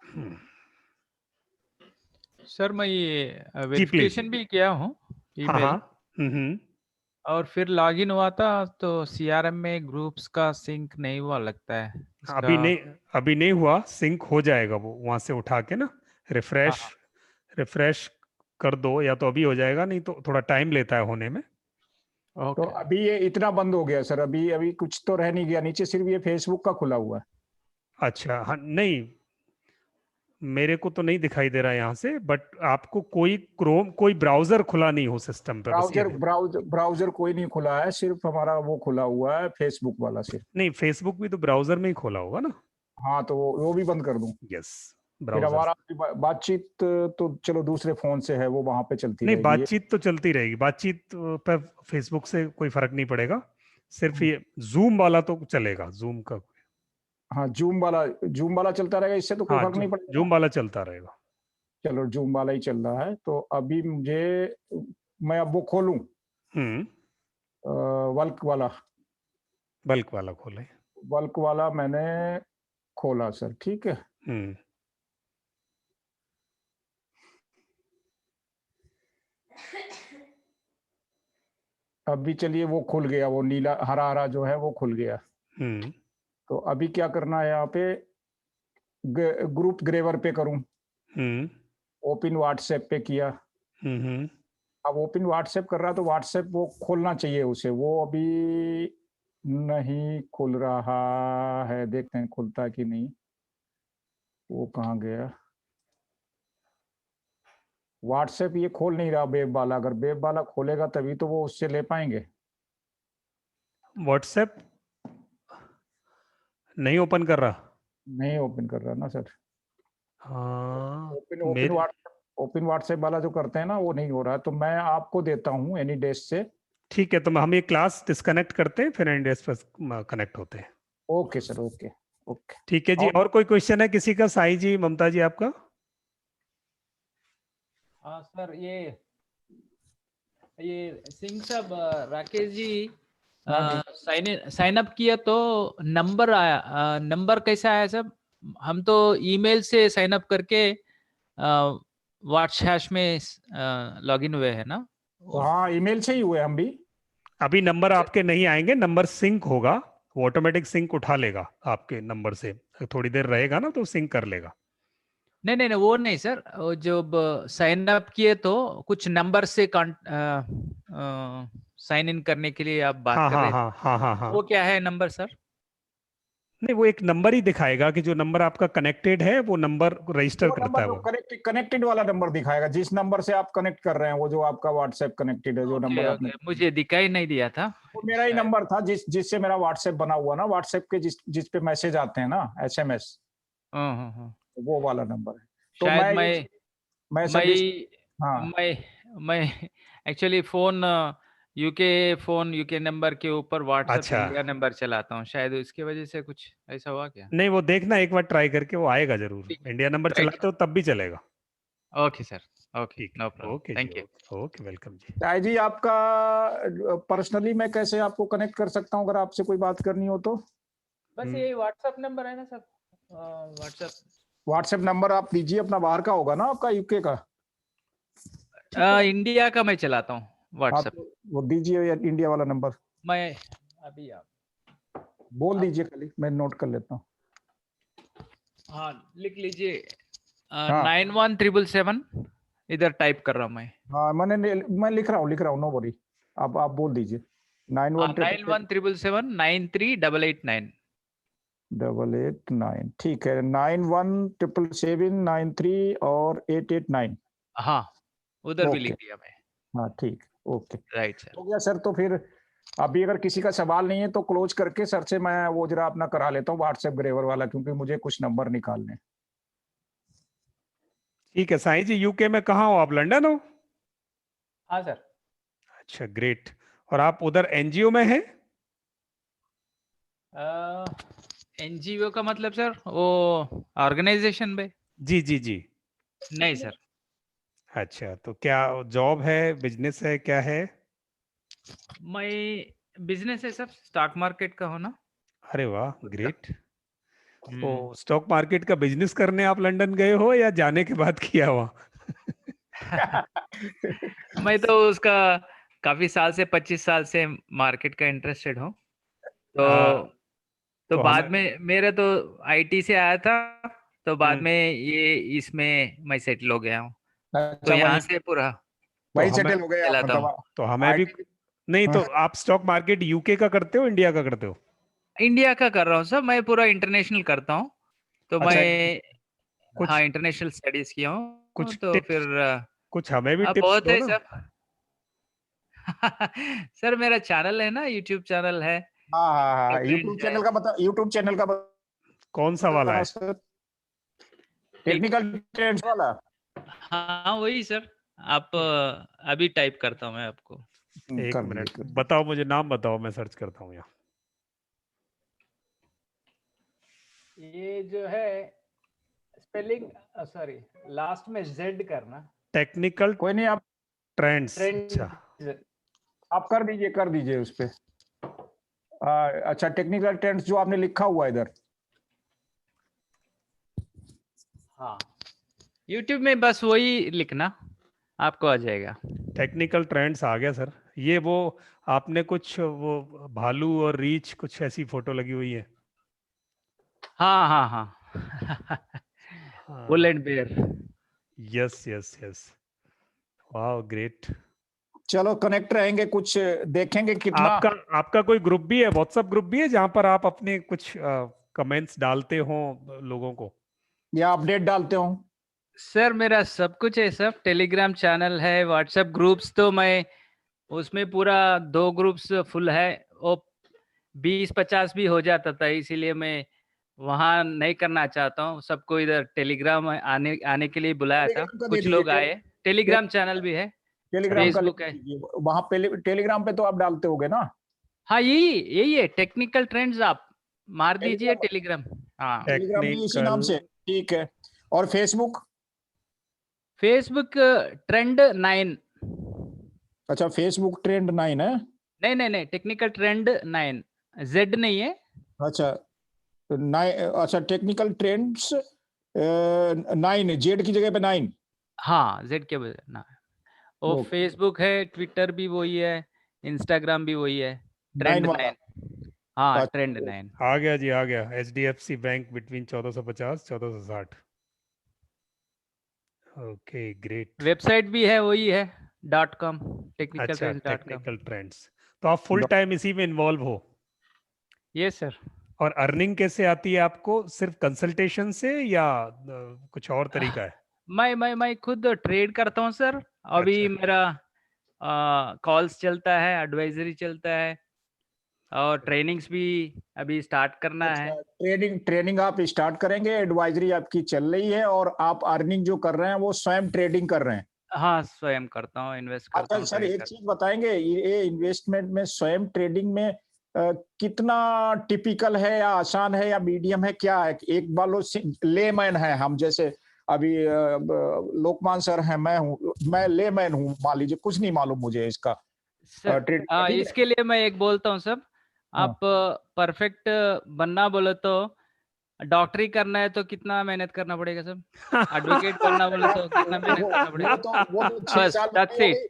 सर मैं ये जी, प्लीज। वेरिफिकेशन भी किया हूँ हाँ ईमेल, हाँ। और फिर लॉगिन हुआ था तो सीआरएम में ग्रुप्स का सिंक नहीं हुआ लगता है अभी इसका। अभी नहीं हुआ, सिंक हो जाएगा वो वहां से उठा के ना, रिफ्रेश हाँ, रिफ्रेश कर दो, या तो अभी हो जाएगा, नहीं तो थोड़ा टाइम लेता है होने में। तो ओके। अभी ये इतना बंद हो गया सर? अभी कुछ तो रह नहीं गया नीचे, सिर्फ ये फेसबुक का खुला हुआ है। अच्छा, हाँ, नहीं मेरे को तो नहीं दिखाई दे रहा यहाँ से, बट आपको कोई क्रोम, कोई ब्राउजर खुला नहीं हो सिस्टम पे, बस ये ब्राउजर कोई नहीं खुला है, सिर्फ हमारा वो खुला हुआ है, फेसबुक वाला सिर्फ। नहीं, फेसबुक भी तो ब्राउजर में ही खोला होगा ना। हाँ, तो वो भी बंद कर दूं? यस, फिर ब्राउजर। हमारा बातचीत तो चलो दूसरे फोन से है, वो वहां पे चलती नहीं, रहेगी। बातचीत तो चलती रहेगी, बातचीत पे फेसबुक से कोई फर्क नहीं पड़ेगा, सिर्फ ये जूम वाला तो चलेगा, जूम का। हाँ, जूम वाला चलता रहेगा, इससे तो कोई हाँ, फर्क नहीं पड़ेगा। जूम वाला चलता रहेगा। चलो, जूम वाला ही चल रहा है। तो अभी मैं अब वो खोलूं, वल्क वाला? बल्क वाला खोले। बल्क वाला मैंने खोला सर। ठीक है। अभी चलिए वो खुल गया, वो नीला हरा हरा जो है वो खुल गया। तो अभी क्या करना है? यहाँ पे ग्रुप ग्रेवर पे करूं? ओपन व्हाट्सएप पे किया। अब ओपन व्हाट्सएप कर रहा, तो व्हाट्सएप वो खोलना चाहिए उसे, वो अभी नहीं खुल रहा है। देखते हैं खुलता कि नहीं। वो कहाँ गया? व्हाट्सएप ये खोल नहीं रहा वेब वाला। अगर वेब वाला खोलेगा तभी तो वो उससे ले पाएंगे। व्हाट्सएप नहीं ओपन कर रहा? नहीं ओपन कर रहा ना सर। हाँ, ओपन व्हाट्सएप वाला जो करते हैं ना, वो नहीं हो रहा। तो मैं आपको देता हूँ एनीडेस्क से। ठीक है, तो हम ये क्लास डिस्कनेक्ट करते हैं, फिर एनीडेस्क पर कनेक्ट होते हैं। Okay sir, okay okay. ठीक है जी। और कोई क्वेश्चन है किसी का? साई जी, ममता जी, आपका? हाँ सर, ये सिंह साहब, राकेश जी साइन अप किया तो नंबर आया, नंबर कैसा आया सर? हम तो ईमेल से साइन अप करके व्हाट्सएप में लॉगिन हुए हैं ना? हाँ, ईमेल से ही हुए हम भी। अभी नंबर आपके नहीं आएंगे, नंबर सिंक होगा, वो ऑटोमेटिक सिंक उठा लेगा आपके नंबर से, थोड़ी देर रहेगा ना तो सिंक कर लेगा। नहीं नहीं नहीं, वो नहीं सर, वो जब साइन अप किए तो कुछ नंबर से साइन इन करने के लिए आप बात हाँ कर हाँ रहे हाँ हाँ हाँ हाँ। वो क्या है नंबर सर? नहीं, वो एक नंबर ही दिखाएगा कि जो नंबर आपका कनेक्टेड है वो नंबर रजिस्टर वो करता नंबर है जो वो। कनेक्टेड वाला नंबर दिखाएगा, जिस नंबर से आप कनेक्ट कर रहे हैं, वो जो आपका व्हाट्सएप कनेक्टेड है, जो ओके नंबर आपने, ओके, मुझे दिखाई नहीं दिया था। वो मेरा ही शायद। नंबर था जिससे मेरा व्हाट्सएप बना हुआ ना, व्हाट्सएप के जिस पे मैसेज आते हैं ना, एसएमएस, हाँ। वो वाला नंबर है। तो शायद मैं मैं सजेस्ट, हाँ मैं एक्चुअली फोन यूके नंबर के ऊपर व्हाट्सएप अच्छा, इंडिया नंबर चलाता हूँ, शायद इसकी वजह से कुछ ऐसा हुआ क्या? नहीं वो देखना एक बार ट्राई करके, वो आएगा जरूर। ठीक, इंडिया नंबर राइट। चलाते हो तब भी चलेगा। ओके सर, ओके, ठीक नो है, प्रॉब्लम, ओके जी, thank you. Okay okay, welcome जी। ताई जी, आपका पर्सनली मैं कैसे आपको कनेक्ट कर सकता हूँ अगर आपसे कोई बात करनी हो तो? बस ये व्हाट्सएप नंबर है ना सर? व्हाट्सएप नंबर आप दीजिए अपना, बाहर का होगा ना आपका, यूके का? इंडिया का मैं चलाता हूँ आप व्हाट्सएप। वो दीजिए इंडिया वाला नंबर, मैं अभी बोल दीजिए, खाली मैं नोट कर लेता हूँ। हाँ, लिख लीजिए। हाँ 9177 इधर टाइप कर रहा हूँ मैं। हाँ, मैं लिख रहा हूँ, नो वरी, आप बोल दीजिए। 9177 93889। 889, ठीक है। 917793 और 889। हाँ, उधर भी ओके, लिख दिया मैं। हाँ ठीक, ओके राइट सर। हो गया सर। तो फिर अभी अगर किसी का सवाल नहीं है तो क्लोज करके सर से मैं वो जरा अपना करा लेता हूँ व्हाट्सएप ग्रेवर वाला, क्योंकि मुझे कुछ नंबर निकालने। ठीक है साईं जी, यूके में कहाँ हो आप? लंदन हो? हाँ सर। अच्छा, ग्रेट। और आप उधर एनजीओ में हैं? एनजीओ का मतलब सर वो ऑर्गेनाइजेशन में? जी जी जी। नहीं सर। अच्छा, तो क्या जॉब है, बिजनेस है, क्या है? मैं बिजनेस है सर, स्टॉक मार्केट का हो ना। अरे वाह, ग्रेट। तो हम्म। स्टॉक मार्केट का बिजनेस करने आप लंदन गए हो या जाने के बाद किया हुआ? मैं तो उसका काफी साल से 25 साल से मार्केट का इंटरेस्टेड हूँ। तो आ, तो तो बाद हमें में मेरा तो आईटी से आया था, तो बाद हम्म, में ये इसमें मैं सेटल हो गया हूँ। तो अच्छा, यहाँ वही से पूरा तो वही हमें सेटल हो गए आप, चलाता हूँ। मतलब तो हमें भी आईटी। नहीं। तो आप स्टॉक मार्केट यूके का करते हो, इंडिया का करते हो? इंडिया का कर रहा हूँ सर, मैं पूरा इंटरनेशनल करता हूँ। तो अच्छा, मैं हाँ कुछ इंटरनेशनल स्टडीज किया हूँ, कुछ तो फिर टिप्स, कुछ हमें भी टिप्स बहुत दो है ना। सर। सर मेरा चैनल है ना, यूट्यूब चैनल है। हाँ हाँ हाँ, यूट्यूब फ्रेंड्स है। चैनल का बता, यूट्यूब चैनल का कौन सा वाला बताना है? सर, टेक्निकल ट्रेंड्स वाला। हाँ वही सर। आप अभी टाइप करता हूँ मैं आपको। एक कर दीजिए, मिनट, कर दीजिए। बताओ मुझे, नाम बताओ, मैं सर्च करता हूँ यहाँ। ये जो है स्पेलिंग, सॉरी, लास्ट में जेड करना। टेक्निकल कोई नहीं, आप ट्रेंड्स, अच्छा। ट्रेंड। आप कर दीजिए उस पे। अच्छा, टेक्निकल ट्रेंड्स जो आपने लिखा हुआ है इधर। हाँ, यूट्यूब में बस वही लिखना, आपको आ जाएगा। टेक्निकल ट्रेंड्स आ गया सर। ये वो आपने कुछ वो भालू और रीछ, कुछ ऐसी फोटो लगी हुई है। हाँ हाँ हाँ। बुल हाँ, and bear. Yes yes yes, वाह ग्रेट। चलो कनेक्ट रहेंगे, कुछ देखेंगे कितना। आपका आपका कोई ग्रुप भी है, व्हाट्सएप ग्रुप भी है जहां पर आप अपने कुछ कमेंट्स डालते हो लोगों को? या अपडेट डालते हो? सर मेरा सब कुछ है, सब टेलीग्राम चैनल है, व्हाट्सएप ग्रुप्स तो मैं उसमें पूरा 2 ग्रुप्स फुल है, वो 20-50 भी हो जाता था, इसीलिए मैं वहाँ नहीं करना चाहता हूँ। सबको इधर टेलीग्राम आने आने के लिए बुलाया था, टेलीग्राम का दे कुछ दीजिए, लोग आए। टेलीग्राम चैनल भी है, टेलीग्राम का फेसबुक लिख है। दीजिए, वहां पे टेलीग्राम पे तो आप डालते होगे ना? हाँ यही यही है, टेक्निकल ट्रेंड्स, आप मार दीजिए टेलीग्राम, टेलीग्राम। हाँ, टेलीग्राम भी इसी टेक्निकल, नाम से, ठीक है। और फेसबुक? Facebook trend 9। अच्छा, फेसबुक ट्रेंड 9 है। नहीं, टेक्निकल ट्रेंड 9 Z नहीं है। अच्छा, 9, अच्छा, टेक्निकल ट्रेंड्स 9, जेड की जगह पे 9। हाँ, Z के बजाय ना। वो ओके, फेसबुक है, ट्विटर भी वही है, इंस्टाग्राम भी वही है, 9 ट्रेंड वाला। 9। हाँ, अच्छा, ट्रेंड 9। आ गया जी, आ गया। HDFC bank between 1450 1460। Okay, great. Website भी है, वही है .com, टेक्निकल अच्छा, ट्रेंड्स .com। Technical trends. तो आप फुल टाइम इसी में इन्वॉल्व हो? Yes sir. और अर्निंग कैसे आती है आपको? सिर्फ कंसल्टेशन से या कुछ और तरीका है? मैं खुद ट्रेड करता हूँ सर। अभी अच्छा, मेरा कॉल्स चलता है, एडवाइजरी चलता है, और ट्रेनिंग्स भी अभी स्टार्ट करना है। अच्छा, ट्रेनिंग आप स्टार्ट करेंगे, एडवाइजरी आपकी चल रही है और आप अर्निंग जो कर रहे हैं वो स्वयं ट्रेडिंग कर रहे हैं। हाँ, स्वयं करता हूँ, इन्वेस्ट करता अच्छा हूँ, सर, ट्रेड एक करता चीज बताएंगे, ये इन्वेस्टमेंट में स्वयं ट्रेडिंग में कितना टिपिकल है या आसान है या मीडियम है, क्या है? एक मान लेमैन है हम, जैसे अभी लोकमान सर हैं, मैं लेमैन हूँ, मान लीजिए कुछ नहीं मालूम मुझे इसका सर। ट्रेडिंग का, ठीक है? इसके लिए मैं एक बोलता हूँ सब। हाँ। आप परफेक्ट बनना बोले तो डॉक्टरी करना है तो कितना मेहनत करना पड़ेगा सर? एडवोकेट बनना बोले तो कितना मेहनत करना पड़ेगा? वो तो 6 बस साल दैट्स में इट। भी,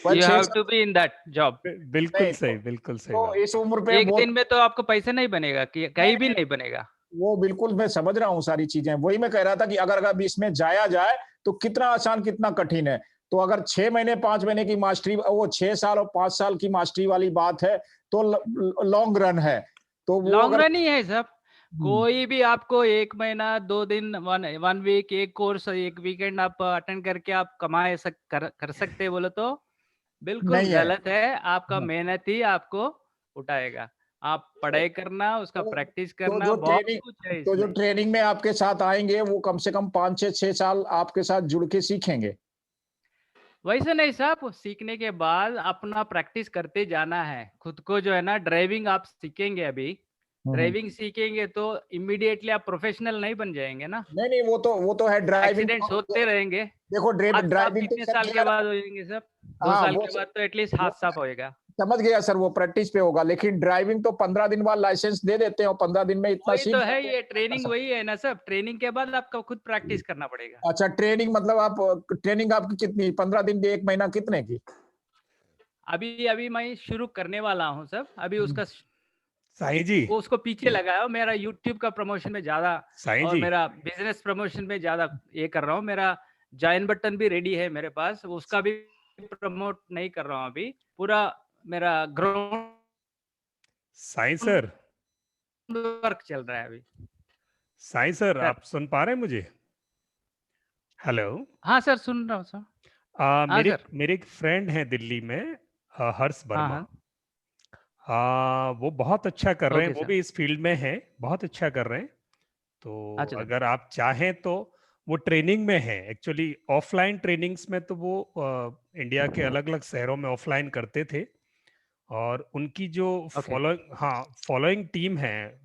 वह यू 6 हैव टू साल बी इन दैट जॉब। बिल्कुल नहीं, सही, बिल्कुल सही तो बात। इस उम्र पे एक वो दिन में तो आपको पैसा नहीं बनेगा, कि नहीं, कहीं भी नहीं बनेगा। वो बिल्कुल मैं समझ रहा हूँ सारी चीजें, वही मैं कह रहा था कि अगर अगर इसमें जाया जाए तो कितना आसान कितना कठिन है। तो अगर 6 महीने 5 महीने की मास्टरी, वो 6 साल और 5 साल की मास्टरी वाली बात है, तो लॉन्ग रन है। तो वो लॉन्ग अगर रन ही है सब। हम्म, कोई भी आपको 1 महीना 2 दिन, वन वीक, एक कोर्स, एक वीकेंड आप अटेंड करके आप कर सकते बोले तो बिल्कुल नहीं है। गलत है। आपका हाँ। मेहनत ही आपको उठाएगा। आप पढ़ाई करना, उसका तो, प्रैक्टिस तो करना, जो बहुत ट्रेनिंग कुछ है तो जो इसमें। ट्रेनिंग में आपके साथ आएंगे वो कम से कम 5 6 6 साल आपके साथ जुड़ के सीखेंगे। वैसे नहीं साहब, सीखने के बाद अपना प्रैक्टिस करते जाना है। खुद को जो है ना, ड्राइविंग आप सीखेंगे अभी। हम्म। ड्राइविंग सीखेंगे तो इमीडिएटली आप प्रोफेशनल नहीं बन जाएंगे ना। नहीं नहीं, वो तो है ड्राइविंग। एक्सीडेंट्स होते रहेंगे। देखो, हादसा आप ड्राइविंग तो कितने सब साल के जगह, बाद होएंगे सर? 2 हाँ साल वो के बाद तो एटलीस्ट वो हादसा होएगा। समझ गया सर, वो प्रैक्टिस पे होगा, लेकिन ड्राइविंग तो 15 दिन बाद लाइसेंस दे देते हैं और 15 दिन में इतना वही सीख तो है, जाते हैं ये कि क्या कर ट्रेनिंग सकते वही है ना सर। ट्रेनिंग के बाद आपको खुद प्रैक्टिस करना पड़ेगा। हैं। अच्छा, ट्रेनिंग मतलब आप, ट्रेनिंग आपकी कितनी, 15 दिन 1 महीना, कितने की? अभी अभी मैं शुरू करने वाला हूँ सर। अभी उसका साईं जी, वो उसको पीछे लगा है। मेरा यूट्यूब का प्रमोशन में ज्यादा, साईं और जी, मेरा बिजनेस प्रमोशन में ज्यादा ये कर रहा हूँ। मेरा जॉइन बटन भी रेडी है मेरे पास, उसका भी प्रमोट नहीं कर रहा हूँ अभी। पूरा मेरा ग्राउंड साईं सर, वर्क चल रहा है अभी साईं सर, सर। आप सुन पा रहे हैं मुझे? हेलो। हाँ सर, सुन रहा हूँ सर। हाँ मेरे सर। मेरे एक फ्रेंड हैं दिल्ली में, हर्ष हाँ वर्मा। हाँ। वो बहुत अच्छा कर रहे हैं, ओके वो सर। भी इस फील्ड में हैं, बहुत अच्छा कर रहे हैं। तो अच्छा सर। अगर आप चाहें तो वो ट्रेनिंग में है एक्चुअली। ऑफलाइन ट्रेनिंग्स में तो वो इंडिया के अलग अलग शहरों में ऑफलाइन करते थे। और उनकी जो ओके। फॉलोइंग टीम है,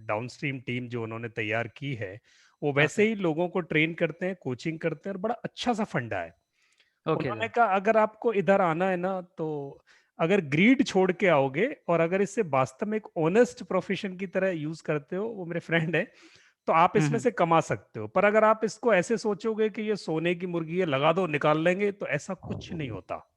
डाउनस्ट्रीम टीम जो उन्होंने तैयार की है, वो वैसे ओके। ही लोगों को ट्रेन करते हैं, कोचिंग करते हैं, और बड़ा अच्छा सा फंडा है। ओके उन्होंने सर। कहा अगर आपको इधर आना है ना, तो अगर ग्रीड छोड़ के आओगे और अगर इसे वास्तव में एक ऑनेस्ट प्रोफेशन की तरह यूज करते हो, वो मेरे फ्रेंड है, तो आप इसमें हम्म। से कमा सकते हो। पर अगर आप इसको ऐसे सोचोगे कि ये सोने की मुर्गी है, लगा दो निकाल लेंगे, तो ऐसा कुछ नहीं होता।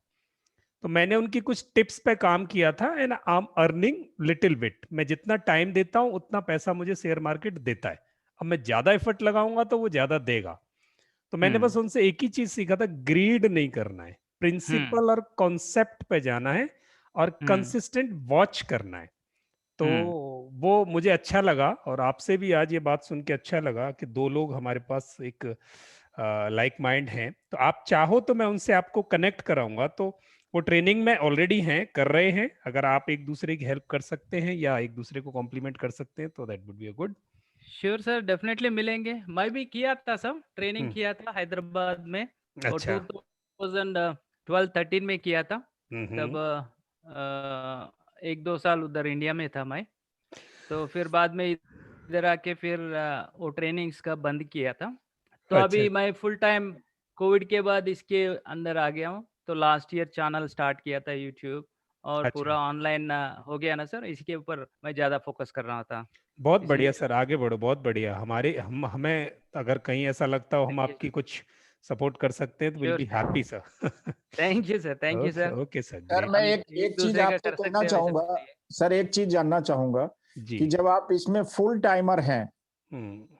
तो मैंने उनकी कुछ टिप्स पे काम किया था, and I am earning little bit. मैं जितना टाइम देता हूं उतना पैसा मुझे शेयर मार्केट देता है। अब मैं ज्यादा एफर्ट लगाऊंगा तो वो ज्यादा देगा। तो मैंने हम्म। बस उनसे एक ही चीज सीखा था, ग्रीड नहीं करना है, हम्म। प्रिंसिपल और कॉन्सेप्ट पे जाना है, और हम्म। कंसिस्टेंट वॉच करना है। तो हम्म। वो मुझे अच्छा लगा, और आपसे भी आज ये बात सुन के अच्छा लगा कि दो लोग हमारे पास एक लाइक माइंड हैं। तो आप चाहो तो मैं उनसे आपको कनेक्ट कराऊंगा। तो वो ट्रेनिंग में ऑलरेडी हैं, कर रहे हैं। अगर आप एक दूसरे की हेल्प कर सकते हैं या एक दूसरे को कॉम्प्लीमेंट कर सकते हैं तो that would be a good. Sure sir, definitely मिलेंगे। मैं भी किया था सब, ट्रेनिंग हम्म। किया था हैदराबाद में। और अच्छा। 2012-13 में किया था। तब हम्म। 1-2 साल उधर इंडिया में था मैं। तो फिर बाद में इधर आके फिर वो ट्रेनिंग्स का बंद किया था। तो अच्छा। अभी मैं फुल टाइम कोविड के बाद इसके अंदर आ गया हूँ। तो लास्ट ईयर चैनल स्टार्ट किया था यूट्यूब, और अच्छा। पूरा ऑनलाइन हो गया ना सर, इसके ऊपर मैं ज्यादा फोकस कर रहा था। बहुत बढ़िया इसलिए सर, आगे बढ़ो, बहुत बढ़िया। हमें अगर कहीं ऐसा लगता हो हम Thank you, आपकी कुछ सपोर्ट कर सकते हैं तो will sure be happy sir. Thank you sir, thank you okay sir. Okay sir, sir great. मैं हम एक एक एक चीज दूसरे का आपसे कर कहना सकते हैं वैसे चाहूंगा, बताइए। सर एक चीज जानना चाहूंगा जी। कि जब आप इसमें फुल टाइमर हैं,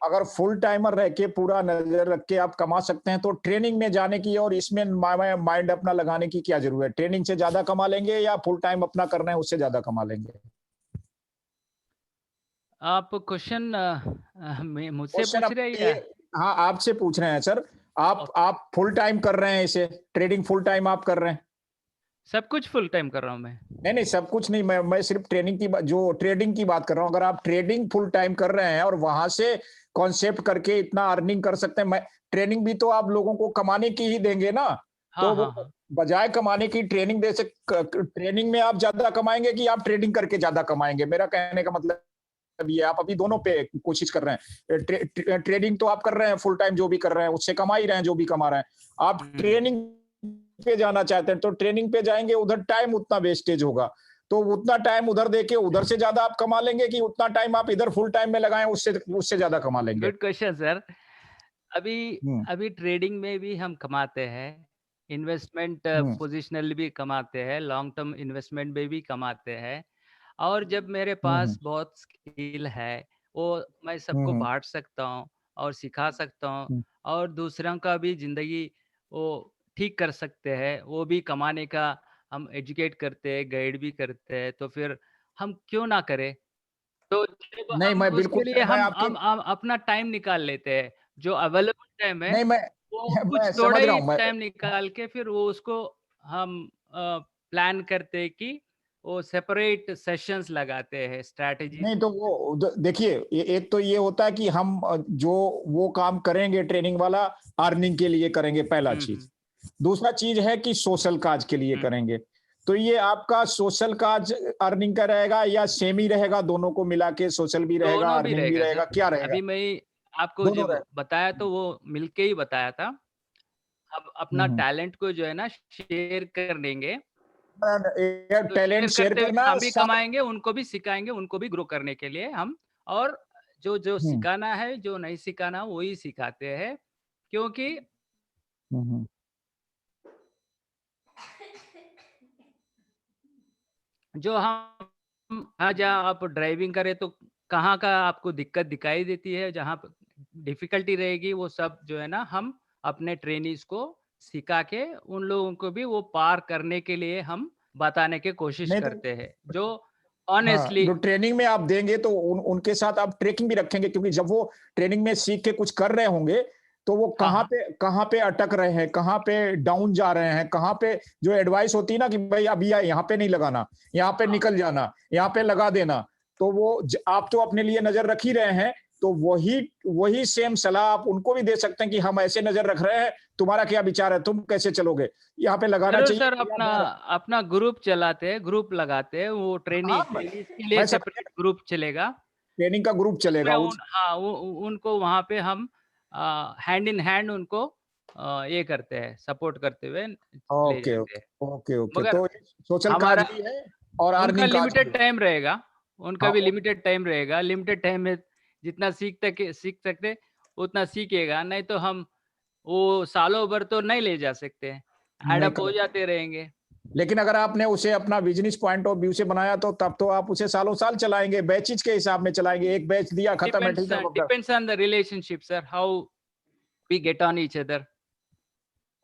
अगर फुल टाइमर रह के पूरा नजर रख के आप कमा सकते हैं तो ट्रेनिंग में जाने की और इसमें माइंड अपना लगाने की क्या जरूरत है? ट्रेनिंग से ज्यादा कमा लेंगे या फुल टाइम अपना करना है उससे ज्यादा कमा लेंगे? आप क्वेश्चन मुझसे क्वेश्चन पूछ अब रहे ये, हैं? हाँ आपसे पूछ रहे हैं सर। आप Okay. आप फुल टाइम कर रहे हैं इसे, ट्रेडिंग फुल टाइम आप कर रहे हैं? सब कुछ फुल टाइम कर रहा हूँ मैं। नहीं सब कुछ नहीं, मैं सिर्फ ट्रेनिंग की जो ट्रेडिंग की बात कर रहा हूँ। अगर आप ट्रेडिंग फुल टाइम कर रहे हैं और वहां से कॉन्सेप्ट करके इतना अर्निंग कर सकते हैं, मैं ट्रेनिंग भी तो आप लोगों को कमाने की ही देंगे ना। हाँ तो हाँ वो हाँ। बजाय कमाने की ट्रेनिंग दे से ट्रेनिंग में आप ज्यादा कमाएंगे कि आप ट्रेडिंग करके ज्यादा कमाएंगे? मेरा कहने का मतलब ये, आप अभी दोनों पे कोशिश कर रहे हैं। ट्रेडिंग तो आप कर रहे हैं फुल टाइम, जो भी कर रहे हैं उससे कमा ही रहे हैं जो भी कमा रहे हैं। आप ट्रेनिंग पे जाना चाहते हैं तो ट्रेनिंग पे जाएंगे, उधर टाइम उतना वेस्टेज होगा, तो उतना टाइम उधर देके उधर से ज्यादा आप कमा लेंगे कि उतना टाइम आप इधर फुल टाइम में लगाएं उससे उससे ज्यादा कमा लेंगे? Good question sir. अभी हम्म अभी ट्रेडिंग में भी हम कमाते हैं, इन्वेस्टमेंट हम्म पोजिशनल भी कमाते हैं, लॉन्ग टर्म इन्वेस्टमेंट में भी कमाते हैं। और जब मेरे पास बहुत स्किल है, वो मैं सबको हम्म बांट सकता हूँ और सिखा सकता हूँ, हम्म और दूसरों का भी जिंदगी वो ठीक कर सकते हैं, वो भी कमाने का हम एजुकेट करते हैं, गाइड भी करते हैं, तो फिर हम क्यों ना करें? तो जब नहीं हम मैं उसके बिल्कुल लिए मैं आपकी, हम अपना टाइम निकाल लेते हैं, जो अवेलेबल टाइम है, नहीं मैं वो मैं कुछ थोड़ा समझ रहा ही हूँ। मैं टाइम निकाल के फिर वो उसको हम प्लान करते हैं कि वो सेपरेट सेशंस लगाते हैं, स्ट्रैटेजीज। नहीं तो वो देखिए, एक तो ये होता है कि हम जो वो काम करेंगे ट्रेनिंग वाला अर्निंग के लिए करेंगे, पहला चीज। दूसरा चीज है कि सोशल काज के लिए करेंगे। तो ये आपका सोशल काज अर्निंग का रहेगा या सेम ही रहेगा, दोनों को मिला के सोशल भी रहेगा दोनों भी अर्निंग भी रहेगा रहेगा, सर। क्या रहेगा? अभी मैं आपको दोनों जब रहेगा। बताया तो वो मिलके ही बताया था। अब अपना हम्म टैलेंट को जो है ना शेयर कर लेंगे, तो टैलेंट शेयर शेयर करते हुए करना हम भी साथ। कमाएँगे, उनको भी सिखाएँगे, उनको भी ग्रो करने के लिए हम। और जो हम्म सिखाना है, जो नहीं सिखाना वही सिखाते हैं, क्योंकि हम्म जो हम आज आप ड्राइविंग करें तो कहाँ का आपको दिक्कत दिखाई देती है, जहाँ प डिफ़िकल्टी रहेगी, वो सब जो है ना हम अपने ट्रेनीज़ को सिखा के उन लोगों को भी वो पार करने के लिए हम बताने की कोशिश नहीं तो करते हैं, जो हाँ, ऑनेस्टली। जो ट्रेनिंग में आप देंगे तो उनके साथ आप ट्रैकिंग भी रखेंगे, क्योंकि जब वो ट्रेनिंग में सीख के कुछ कर रहे होंगे तो वो हाँ, हाँ। कहाँ पे अटक रहे हैं, कहाँ पे डाउन जा रहे हैं, कहाँ पे जो एडवाइस होती है ना कि भाई अभी यहाँ पे नहीं लगाना, यहाँ पे हाँ। निकल जाना, यहाँ पे लगा देना, तो वो आप तो अपने लिए नजर रख ही रहे हैं, तो वही वही सेम सलाह आप उनको भी दे सकते हैं कि हम ऐसे नजर रख रहे हैं, तुम्हारा क्या विचार है, तुम कैसे चलोगे, यहाँ पे लगाना ज़रूर चाहिए सर, या अपना फिर? अपना ग्रुप चलाते हैं, ग्रुप लगाते हैं, वो हाँ ट्रेनीज़ के लिए मैं समझ सेपरेट ग्रुप चलेगा। ट्रेनिंग का ग्रुप उसमें चलेगा उन हाँ, वो उनको वहाँ पे हम हैंड इन हैंड उनको ये करते हैं, सपोर्ट करते हुए ले ओके जाते ओके हैं। ओके ओके, मगर तो सोशल काज हमारा भी है और उनका अर्निंग काज भी लिमिटेड है। टाइम रहेगा, उनका हाँ भी लिमिटेड टाइम रहेगा, लिमिटेड टाइम में जितना सीख सकते उतना सीखेगा, नहीं तो हम वो सालों भर तो नहीं ले जा सकते, नहीं एडअप हो कर, जाते रहेंगे। लेकिन अगर आपने उसे अपना बिजनेस पॉइंट ऑफ व्यू से बनाया तो तब तो आप उसे सालों साल चलाएंगे, बैचेज के हिसाब में चलाएंगे, एक बैच दिया खत्म है, ठीक है अब depends on the relationship sir, how we get on each other.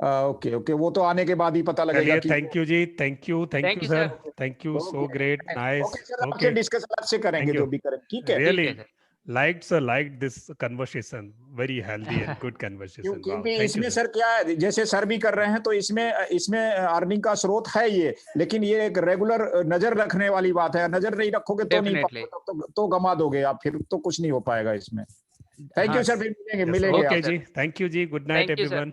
Okay okay, वो तो आने के बाद ही पता लगेगा चलिए, कि थैंक यू जी, thank you thank you sir, sir. Thank you, so okay great, nice. Okay sir, आपसे ओके, डिस्कशन आपसे करेंगे थैंक यू, जो भी करें, ठीक है? ठीक really है sir. liked this conversation, very healthy and good conversation, wow, क्योंकि thank you इसमें sir। सर क्या है, जैसे सर भी कर रहे हैं तो इसमें इसमें अर्निंग का स्रोत है ये, लेकिन ये एक रेगुलर नजर रखने वाली बात है, नजर नहीं रखोगे तो नहीं डेफिनेटली। पाओगे, तो गमा दोगे आप, फिर तो कुछ नहीं हो पाएगा इसमें। थैंक हाँ यू सर, फिर मिलेंगे Yes, मिलेंगे okay आपसे। जी, thank you जी, good night thank you sir. everyone।